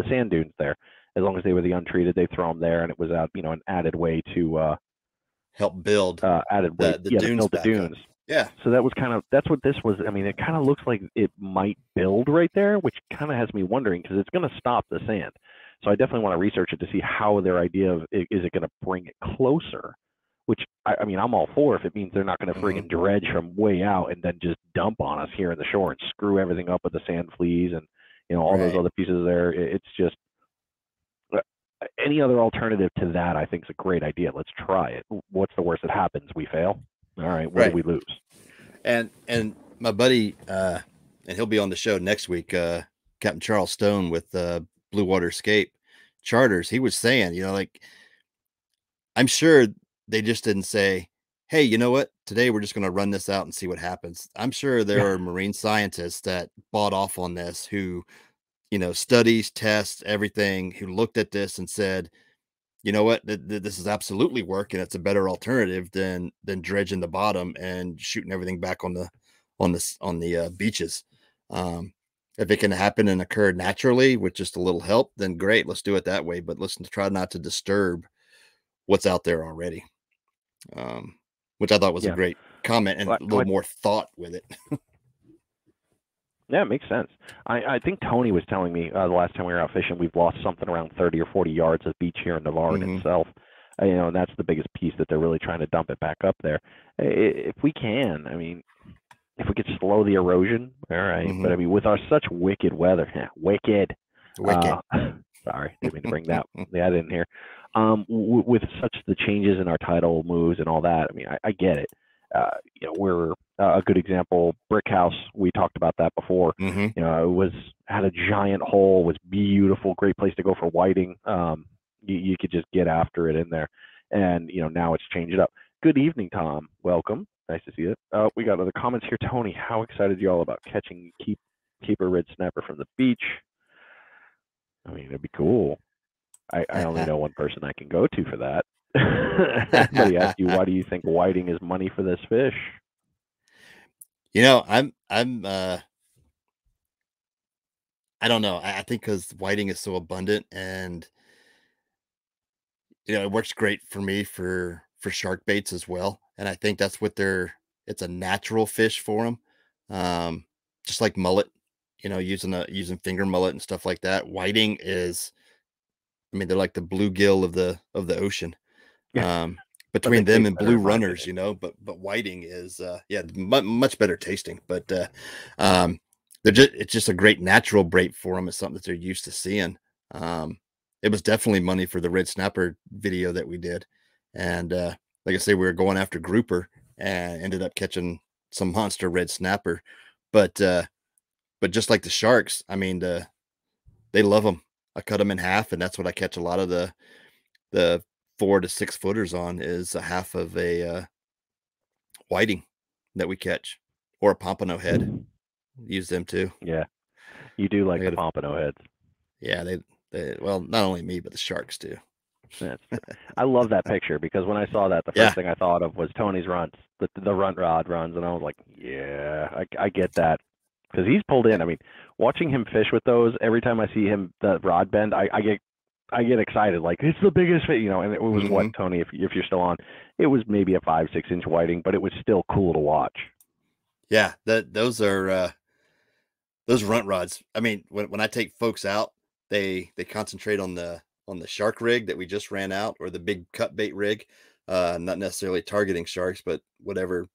Speaker 2: sand dunes there. As long as they were the untreated, they throw them there, and it was an added way to
Speaker 1: help build
Speaker 2: the dunes.
Speaker 1: Yeah.
Speaker 2: So that's what this was. I mean, it kind of looks like it might build right there, which kind of has me wondering because it's going to stop the sand. So I definitely want to research it to see how their idea of is it going to bring it closer, which I mean, I'm all for if it means they're not going to friggin' dredge from way out and then just dump on us here in the shore and screw everything up with the sand fleas and, all those other pieces there. It's just any other alternative to that, I think is a great idea. Let's try it. What's the worst that happens? We fail. All right. What do we lose?
Speaker 1: And my buddy, and he'll be on the show next week, Captain Charles Stone with Blue Water Escape Charters, he was saying, like, I'm sure they just didn't say, hey, you know what, today we're just going to run this out and see what happens. I'm sure there are marine scientists that bought off on this who, studies, tests, everything, who looked at this and said, you know what, this is absolutely working. It's a better alternative than dredging the bottom and shooting everything back on the beaches. If it can happen and occur naturally with just a little help, then great. Let's do it that way. But let's try not to disturb what's out there already, which I thought was a great comment and a little more thought with it.
Speaker 2: Yeah, it makes sense. I think Tony was telling me the last time we were out fishing, we've lost something around 30 or 40 yards of beach here in Navarre itself. And that's the biggest piece that they're really trying to dump it back up there. If we can, I mean, if we could slow the erosion, all right. But I mean, with our such wicked weather, wicked. Sorry, didn't mean to bring that in here. With such the changes in our tidal moves and all that, I mean, I get it. We're a good example. Brick House, we talked about that before. It had a giant hole, was beautiful, great place to go for whiting. You could just get after it in there, and now it's changed it up. Good evening, Tom. Welcome. Nice to see it. We got other comments here. Tony, how excited are you all about catching keeper red snapper from the beach? I mean, it'd be cool. I only know one person I can go to for that. But he asked you, why do you think whiting is money for this fish?
Speaker 1: I don't know. I think because whiting is so abundant, and it works great for me for shark baits as well. And I think that's what it's a natural fish for them. Just like mullet, using finger mullet and stuff like that. Whiting is, I mean, they're like the bluegill of the ocean. Between them and blue runners, but whiting is much better tasting. But it's just a great natural bait for them. It's something that they're used to seeing. It was definitely money for the red snapper video that we did. And like I say, we were going after grouper and ended up catching some monster red snapper. But just like the sharks, I mean, they love them. I cut them in half, and that's what I catch a lot of the 4 to 6 footers on, is a half of a whiting that we catch, or a pompano head. Use them too.
Speaker 2: Yeah, you do like the pompano heads. Yeah,
Speaker 1: they well, not only me, but the sharks too.
Speaker 2: I love that picture, because when I saw that, the first thing I thought of was Tony's runs, the runt rod runs, and I was like, yeah, I get that, because he's pulled in. I mean, watching him fish with those, every time I see him the rod bend, I get excited, like, it's the biggest fish, and it was what, Tony, if you're still on, it was maybe a 5-6 inch whiting, but it was still cool to watch.
Speaker 1: Yeah, those are those runt rods. I mean, when I take folks out, they concentrate on the shark rig that we just ran out, or the big cut bait rig, not necessarily targeting sharks, but whatever,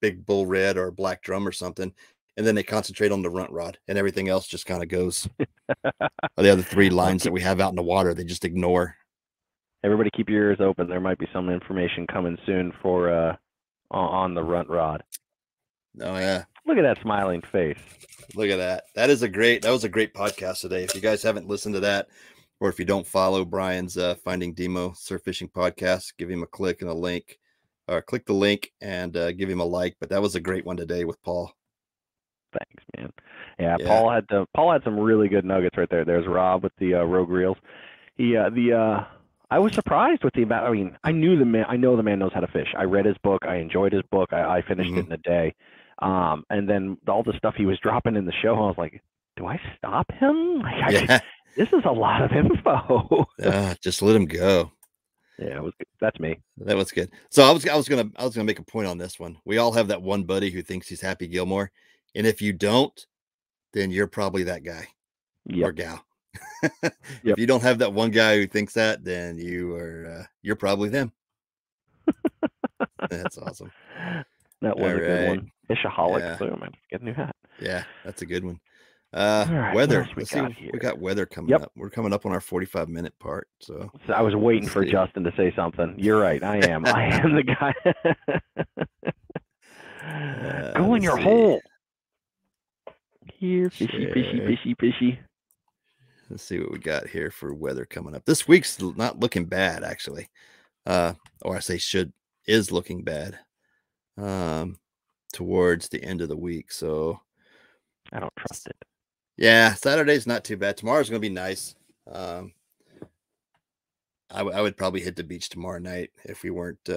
Speaker 1: big bull red or black drum or something. And then they concentrate on the runt rod, and everything else just kind of goes. The other 3 lines that we have out in the water, they just ignore.
Speaker 2: Everybody keep your ears open. There might be some information coming soon for on the runt rod.
Speaker 1: Oh yeah.
Speaker 2: Look at that smiling face.
Speaker 1: Look at that. That was a great podcast today. If you guys haven't listened to that, or if you don't follow Brian's Finding Demo Surf Fishing podcast, give him a click and a link, or click the link and give him a like. But that was a great one today with Paul.
Speaker 2: Thanks, man. Yeah, Paul had some really good nuggets right there. There's Rob with the Rogue Reels. I was surprised with the amount. I mean, I know the man knows how to fish. I read his book. I enjoyed his book. I finished it in a day. And then all the stuff he was dropping in the show, I was like, do I stop him? This is a lot of info.
Speaker 1: Just let him go.
Speaker 2: Yeah, it was good. That's me.
Speaker 1: That was good. So I was gonna make a point on this one. We all have that one buddy who thinks he's Happy Gilmore, and if you don't, then you're probably that guy or gal. If you don't have that one guy who thinks that, then you're probably them. That's awesome.
Speaker 2: That was a good one. Fishaholic. So I'm gonna get a new hat.
Speaker 1: Yeah, that's a good one.
Speaker 2: Right,
Speaker 1: weather. We got weather coming up. We're coming up on our 45-minute part. So
Speaker 2: I was waiting for Justin to say something. You're right. I am the guy. Go in your hole. Here, fishy.
Speaker 1: Let's see what we got here for weather coming up. This week's not looking bad, actually. Or I say is looking bad. Towards the end of the week. So
Speaker 2: I don't trust it.
Speaker 1: Yeah, Saturday's not too bad. Tomorrow's gonna be nice. I would probably hit the beach tomorrow night if we weren't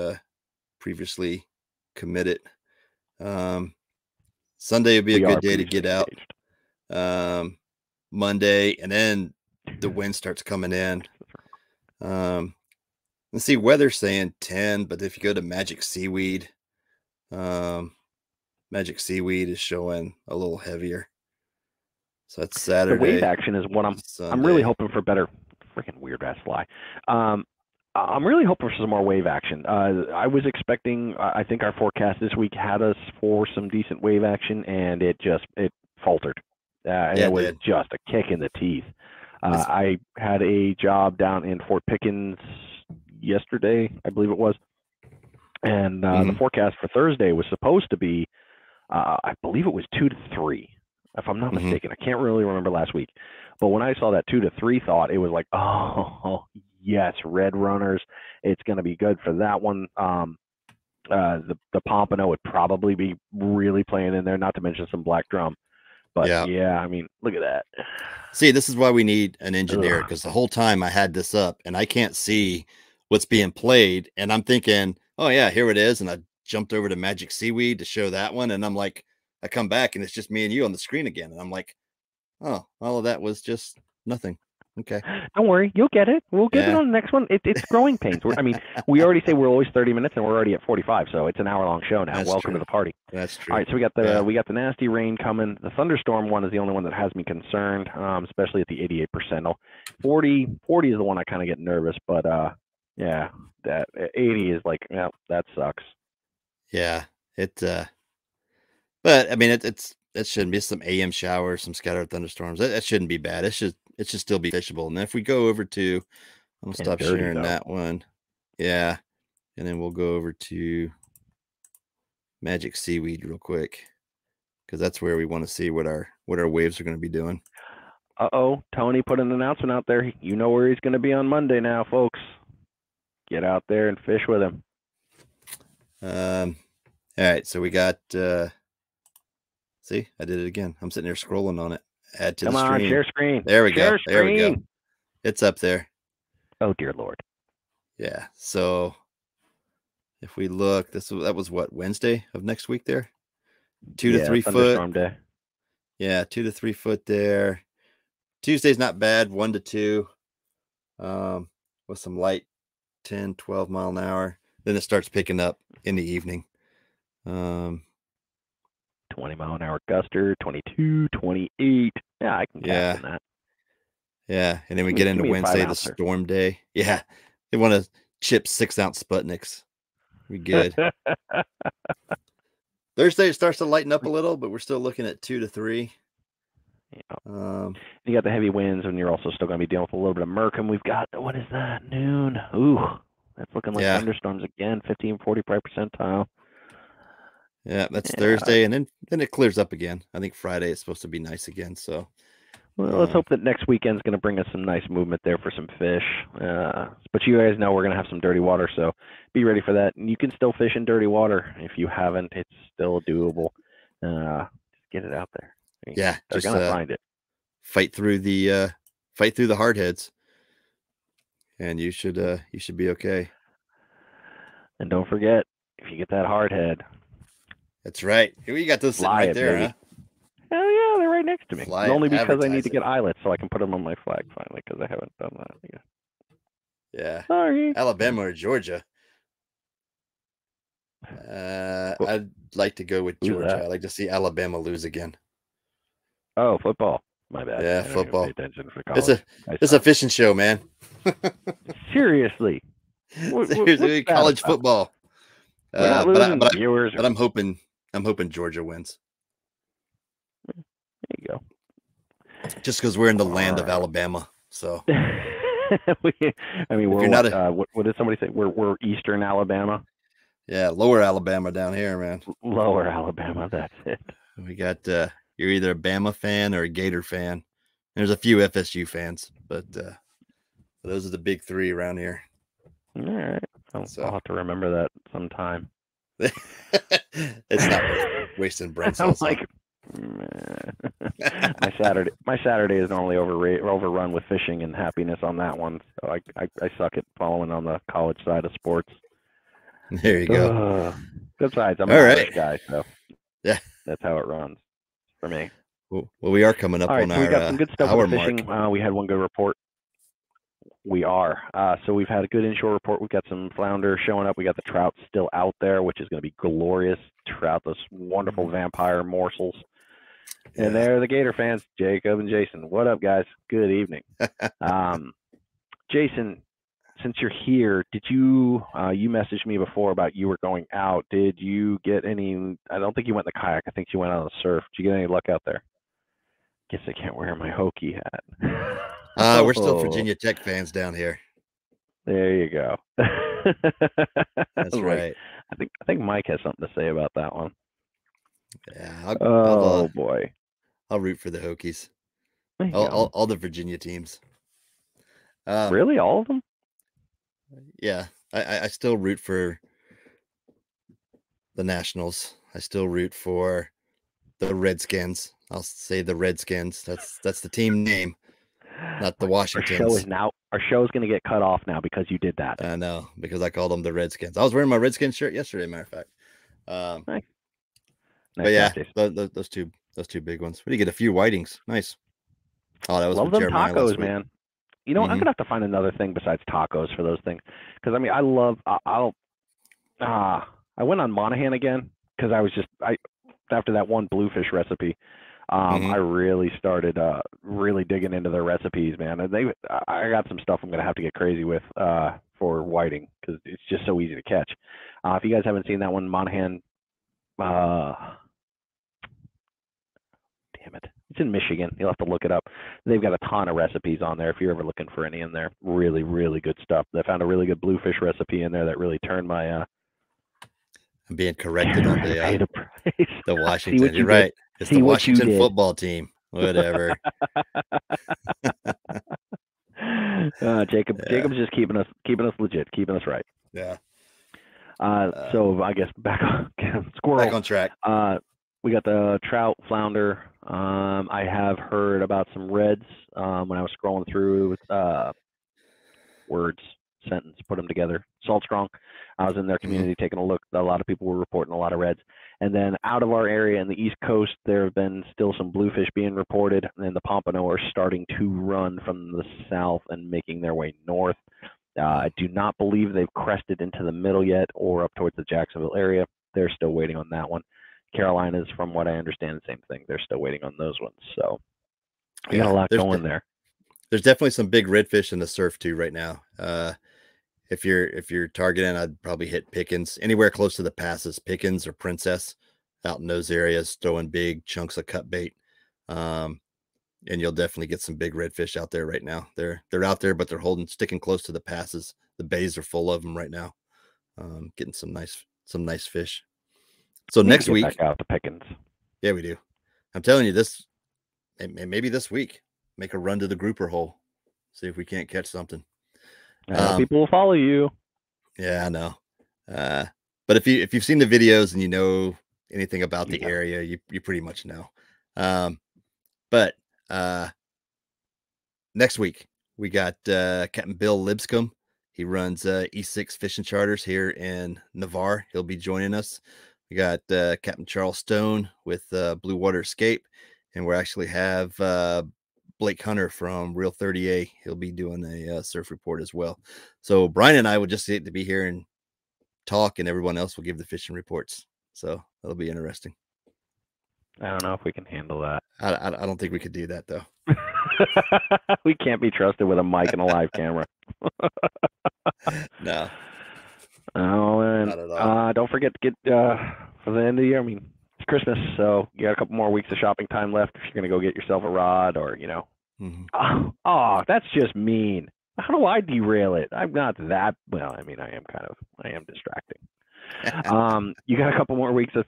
Speaker 1: previously committed. Sunday would be a good day to get out. Monday, and then the wind starts coming in. Let's see, weather's saying 10, but if you go to Magic Seaweed, Magic Seaweed is showing a little heavier. So that's Saturday.
Speaker 2: The wave action is what I'm really hoping for better. Freaking weird ass fly. I'm really hoping for some more wave action. I was expecting, I think our forecast this week had us for some decent wave action, and it faltered. It was just a kick in the teeth. I had a job down in Fort Pickens yesterday, I believe it was, and the forecast for Thursday was supposed to be, I believe it was 2 to 3, if I'm not mistaken. I can't really remember last week, but when I saw that 2 to 3 thought, it was like, oh yes, red runners. It's going to be good for that one. The Pompano would probably be really playing in there, not to mention some black drum. But yeah, I mean, look at that.
Speaker 1: See, this is why we need an engineer, because the whole time I had this up and I can't see what's being played. And I'm thinking, oh yeah, here it is. And I jumped over to Magic Seaweed to show that one. And I'm like, I come back and it's just me and you on the screen again. And I'm like, oh, all of that was just nothing. Okay.
Speaker 2: Don't worry, you'll get it. We'll get it on the next one. It's growing pains. I mean, we already say we're always 30 minutes, and we're already at 45, so it's an hour-long show now. Welcome to the party.
Speaker 1: That's true.
Speaker 2: All right, so we got the nasty rain coming. The thunderstorm one is the only one that has me concerned, especially at the 88%. 40 is the one I kind of get nervous, but yeah, that 80 is like, yeah, that sucks.
Speaker 1: Yeah, but I mean, it shouldn't be some AM showers, some scattered thunderstorms. That shouldn't be bad. It should still be fishable. And then if we go over to, I'm gonna stop sharing that one. Yeah. And then we'll go over to Magic Seaweed real quick, because that's where we want to see what our waves are going to be doing.
Speaker 2: Tony put an announcement out there. You know where he's going to be on Monday now, folks. Get out there and fish with him.
Speaker 1: All right. So we got, see, I did it again. I'm sitting there scrolling on it. Add to the stream. Come on,
Speaker 2: share screen.
Speaker 1: There we go. There we go. It's up there.
Speaker 2: Oh, dear Lord.
Speaker 1: Yeah. So if we look, that was what, Wednesday of next week there? 2 to 3 foot.
Speaker 2: Day.
Speaker 1: Yeah, 2 to 3 foot there. Tuesday's not bad, 1 to 2. With some light 10, 12 mile an hour. Then it starts picking up in the evening.
Speaker 2: 20 mile an hour guster, 22, 28. Yeah, I can cast in that.
Speaker 1: Yeah, and then we get into Wednesday, the storm day. Yeah, they want to chip 6-ounce Sputniks. We good. Thursday it starts to lighten up a little, but we're still looking at 2 to 3.
Speaker 2: Yeah. You got the heavy winds, and you're also still going to be dealing with a little bit of murk. And we've got, what is that? Noon. Ooh, that's looking like thunderstorms again. 50 and 45 percentile.
Speaker 1: Yeah, that's Thursday, and then it clears up again. I think Friday is supposed to be nice again. So,
Speaker 2: well, let's hope that next weekend's going to bring us some nice movement there for some fish. But you guys know we're going to have some dirty water, so be ready for that. And you can still fish in dirty water if you haven't. It's still doable. Just get it out there.
Speaker 1: Yeah,
Speaker 2: they're going to find it.
Speaker 1: Fight through the hardheads, and you should be okay.
Speaker 2: And don't forget, if you get that hardhead.
Speaker 1: That's right. You got those sitting right there, huh?
Speaker 2: Hell yeah, they're right next to me. Only because I need to get eyelets so I can put them on my flag finally, because I haven't done that yet.
Speaker 1: Yeah.
Speaker 2: Sorry.
Speaker 1: Alabama or Georgia? I'd like to go with Georgia. I'd like to see Alabama lose again.
Speaker 2: Oh, football. My bad.
Speaker 1: Yeah, football.
Speaker 2: Pay attention for college.
Speaker 1: It's a fishing show, man.
Speaker 2: Seriously.
Speaker 1: Seriously, college football.
Speaker 2: But
Speaker 1: I'm hoping Georgia wins.
Speaker 2: There you go.
Speaker 1: Just because we're in the land of Alabama, so.
Speaker 2: I mean, we're what did somebody say? We're Eastern Alabama.
Speaker 1: Yeah, Lower Alabama down here, man.
Speaker 2: Lower Alabama, that's it.
Speaker 1: We got you're either a Bama fan or a Gator fan. There's a few FSU fans, but those are the big three around here.
Speaker 2: All right. I'll have to remember that sometime.
Speaker 1: It's not wasting brain cells.
Speaker 2: I'm like, my Saturday is normally overrun with fishing and happiness on that one. So I suck at following on the college side of sports.
Speaker 1: There you go.
Speaker 2: Besides, I'm an Irish guy, so yeah, that's how it runs for me.
Speaker 1: Well, we are coming up on
Speaker 2: so we got some good stuff with fishing. We had one good report. We are. So we've had a good inshore report. We've got some flounder showing up. We got the trout still out there, which is going to be glorious. trout, those wonderful vampire morsels. And there are the Gator fans, Jacob and Jason. What up, guys? Good evening. Jason, since you're here, did you you messaged me before about you were going out. Did you get any? I don't think you went in the kayak. I think you went on the surf. Did you get any luck out there? Guess I can't wear my Hokie hat.
Speaker 1: We're still Virginia Tech fans down here.
Speaker 2: There you go.
Speaker 1: That's right.
Speaker 2: I think Mike has something to say about that one.
Speaker 1: Yeah.
Speaker 2: Boy.
Speaker 1: I'll root for the Hokies. All the Virginia teams.
Speaker 2: Really, all of them?
Speaker 1: Yeah, I still root for the Nationals. I still root for the Redskins. I'll say the Redskins. That's the team name, not the Washingtons.
Speaker 2: Our show is going to get cut off now because you did that.
Speaker 1: I know, because I called them the Redskins. I was wearing my Redskins shirt yesterday, matter of fact.
Speaker 2: Nice.
Speaker 1: But yeah, those two big ones. What do you get? A few whitings. Nice. Oh, that was
Speaker 2: love them tacos, man. You know, I'm gonna have to find another thing besides tacos for those things, because I mean, I went on Monahan again because after that one bluefish recipe, I really started really digging into their recipes, man. And I got some stuff I'm gonna have to get crazy with for whiting because it's just so easy to catch. If you guys haven't seen that one, Monahan, damn it. It's in Michigan. You'll have to look it up. They've got a ton of recipes on there if you're ever looking for any in there. Really, really good stuff. They found a really good bluefish recipe in there that really turned my
Speaker 1: I'm being corrected on the Washington. You're right. It's the Washington football team. Whatever.
Speaker 2: Jacob's just keeping us legit, keeping us right.
Speaker 1: Yeah.
Speaker 2: So I guess back on track. We got the trout, flounder. I have heard about some reds when I was scrolling through words, sentence, put them together. Salt Strong. I was in their community taking a look. A lot of people were reporting a lot of reds. And then out of our area in the East Coast, there have been still some bluefish being reported. And then the Pompano are starting to run from the south and making their way north. I do not believe they've crested into the middle yet or up towards the Jacksonville area. They're still waiting on that one. Carolinas, from what I understand, the same thing. They're still waiting on those ones. So we got a lot going there.
Speaker 1: There's definitely some big redfish in the surf too right now. If you're targeting, I'd probably hit Pickens anywhere close to the passes, Pickens or Princess, out in those areas, throwing big chunks of cut bait. And you'll definitely get some big redfish out there right now. They're out there, but they're sticking close to the passes. The bays are full of them right now. Getting some nice fish. So next week,
Speaker 2: back out to Pickens.
Speaker 1: Yeah, we do. I'm telling you, maybe this week, make a run to the grouper hole, see if we can't catch something.
Speaker 2: People will follow you.
Speaker 1: Yeah, I know. But if you've seen the videos and you know anything about the area, you pretty much know. But next week we got Captain Bill Lipscomb. He runs E6 Fishing Charters here in Navarre. He'll be joining us. We got Captain Charles Stone with Blue Water Escape, and we actually have Blake Hunter from Real 30A. He'll be doing a surf report as well. So Brian and I will just get to be here and talk, and everyone else will give the fishing reports. So that'll be interesting.
Speaker 2: I don't know if we can handle that.
Speaker 1: I don't think we could do that though.
Speaker 2: We can't be trusted with a mic and a live camera.
Speaker 1: No.
Speaker 2: Oh, and don't forget to get for the end of the year. I mean, it's Christmas, so you got a couple more weeks of shopping time left. If you're gonna go get yourself a rod, or oh, that's just mean. How do I derail it? I'm not that well. I mean, I am distracting. You got a couple more weeks of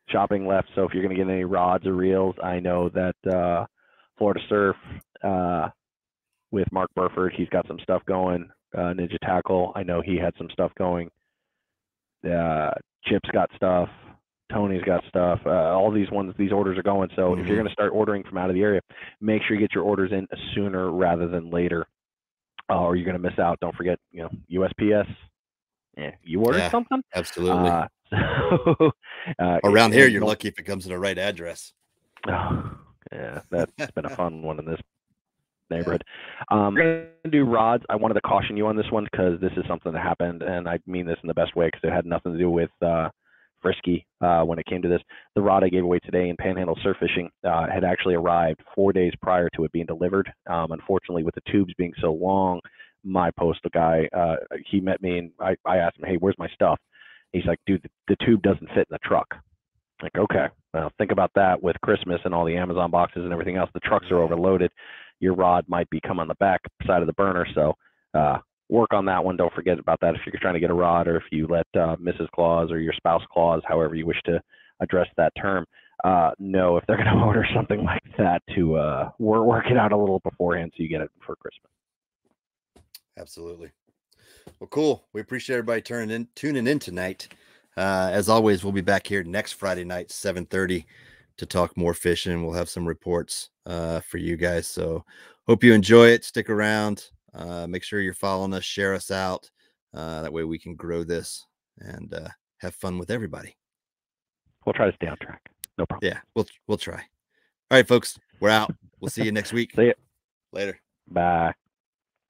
Speaker 2: shopping left, so if you're gonna get any rods or reels, I know that Florida Surf with Mark Burford, he's got some stuff going. Ninja Tackle, I know he had some stuff going. Chip's got stuff. Tony's got stuff. All these orders are going. So if you're going to start ordering from out of the area, make sure you get your orders in sooner rather than later, or you're going to miss out. Don't forget, USPS. Yeah, you ordered something?
Speaker 1: Absolutely. Around here, you're lucky if it comes to the right address.
Speaker 2: Oh, yeah, that's been a fun one in this neighborhood. We're going to do rods. I wanted to caution you on this one because this is something that happened, and I mean this in the best way because it had nothing to do with frisky when it came to this. The rod I gave away today in Panhandle surf fishing had actually arrived 4 days prior to it being delivered. Unfortunately, with the tubes being so long, my postal guy, he met me and I asked him, hey, where's my stuff? He's like, dude, the tube doesn't fit in the truck. Like, okay, well, think about that with Christmas and all the Amazon boxes and everything else. The trucks are overloaded. Your rod might become on the back side of the burner. So work on that one. Don't forget about that if you're trying to get a rod, or if you let Mrs. Claus or your spouse Claus, however you wish to address that term, know if they're going to order something like that to work it out a little beforehand so you get it for Christmas.
Speaker 1: Absolutely. Well, cool. We appreciate everybody tuning in tonight. As always, we'll be back here next Friday night, 7:30, to talk more fishing. We'll have some reports for you guys. So hope you enjoy it. Stick around. Make sure you're following us. Share us out. That way we can grow this and have fun with everybody.
Speaker 2: We'll try to stay on track. No problem.
Speaker 1: Yeah, we'll try. All right, folks. We're out. We'll see you next week.
Speaker 2: See you
Speaker 1: later.
Speaker 2: Bye.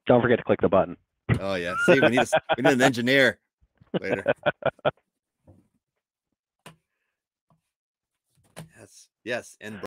Speaker 2: Don't forget to click the button.
Speaker 1: Oh yeah. See, we need an engineer. Later. Yes. And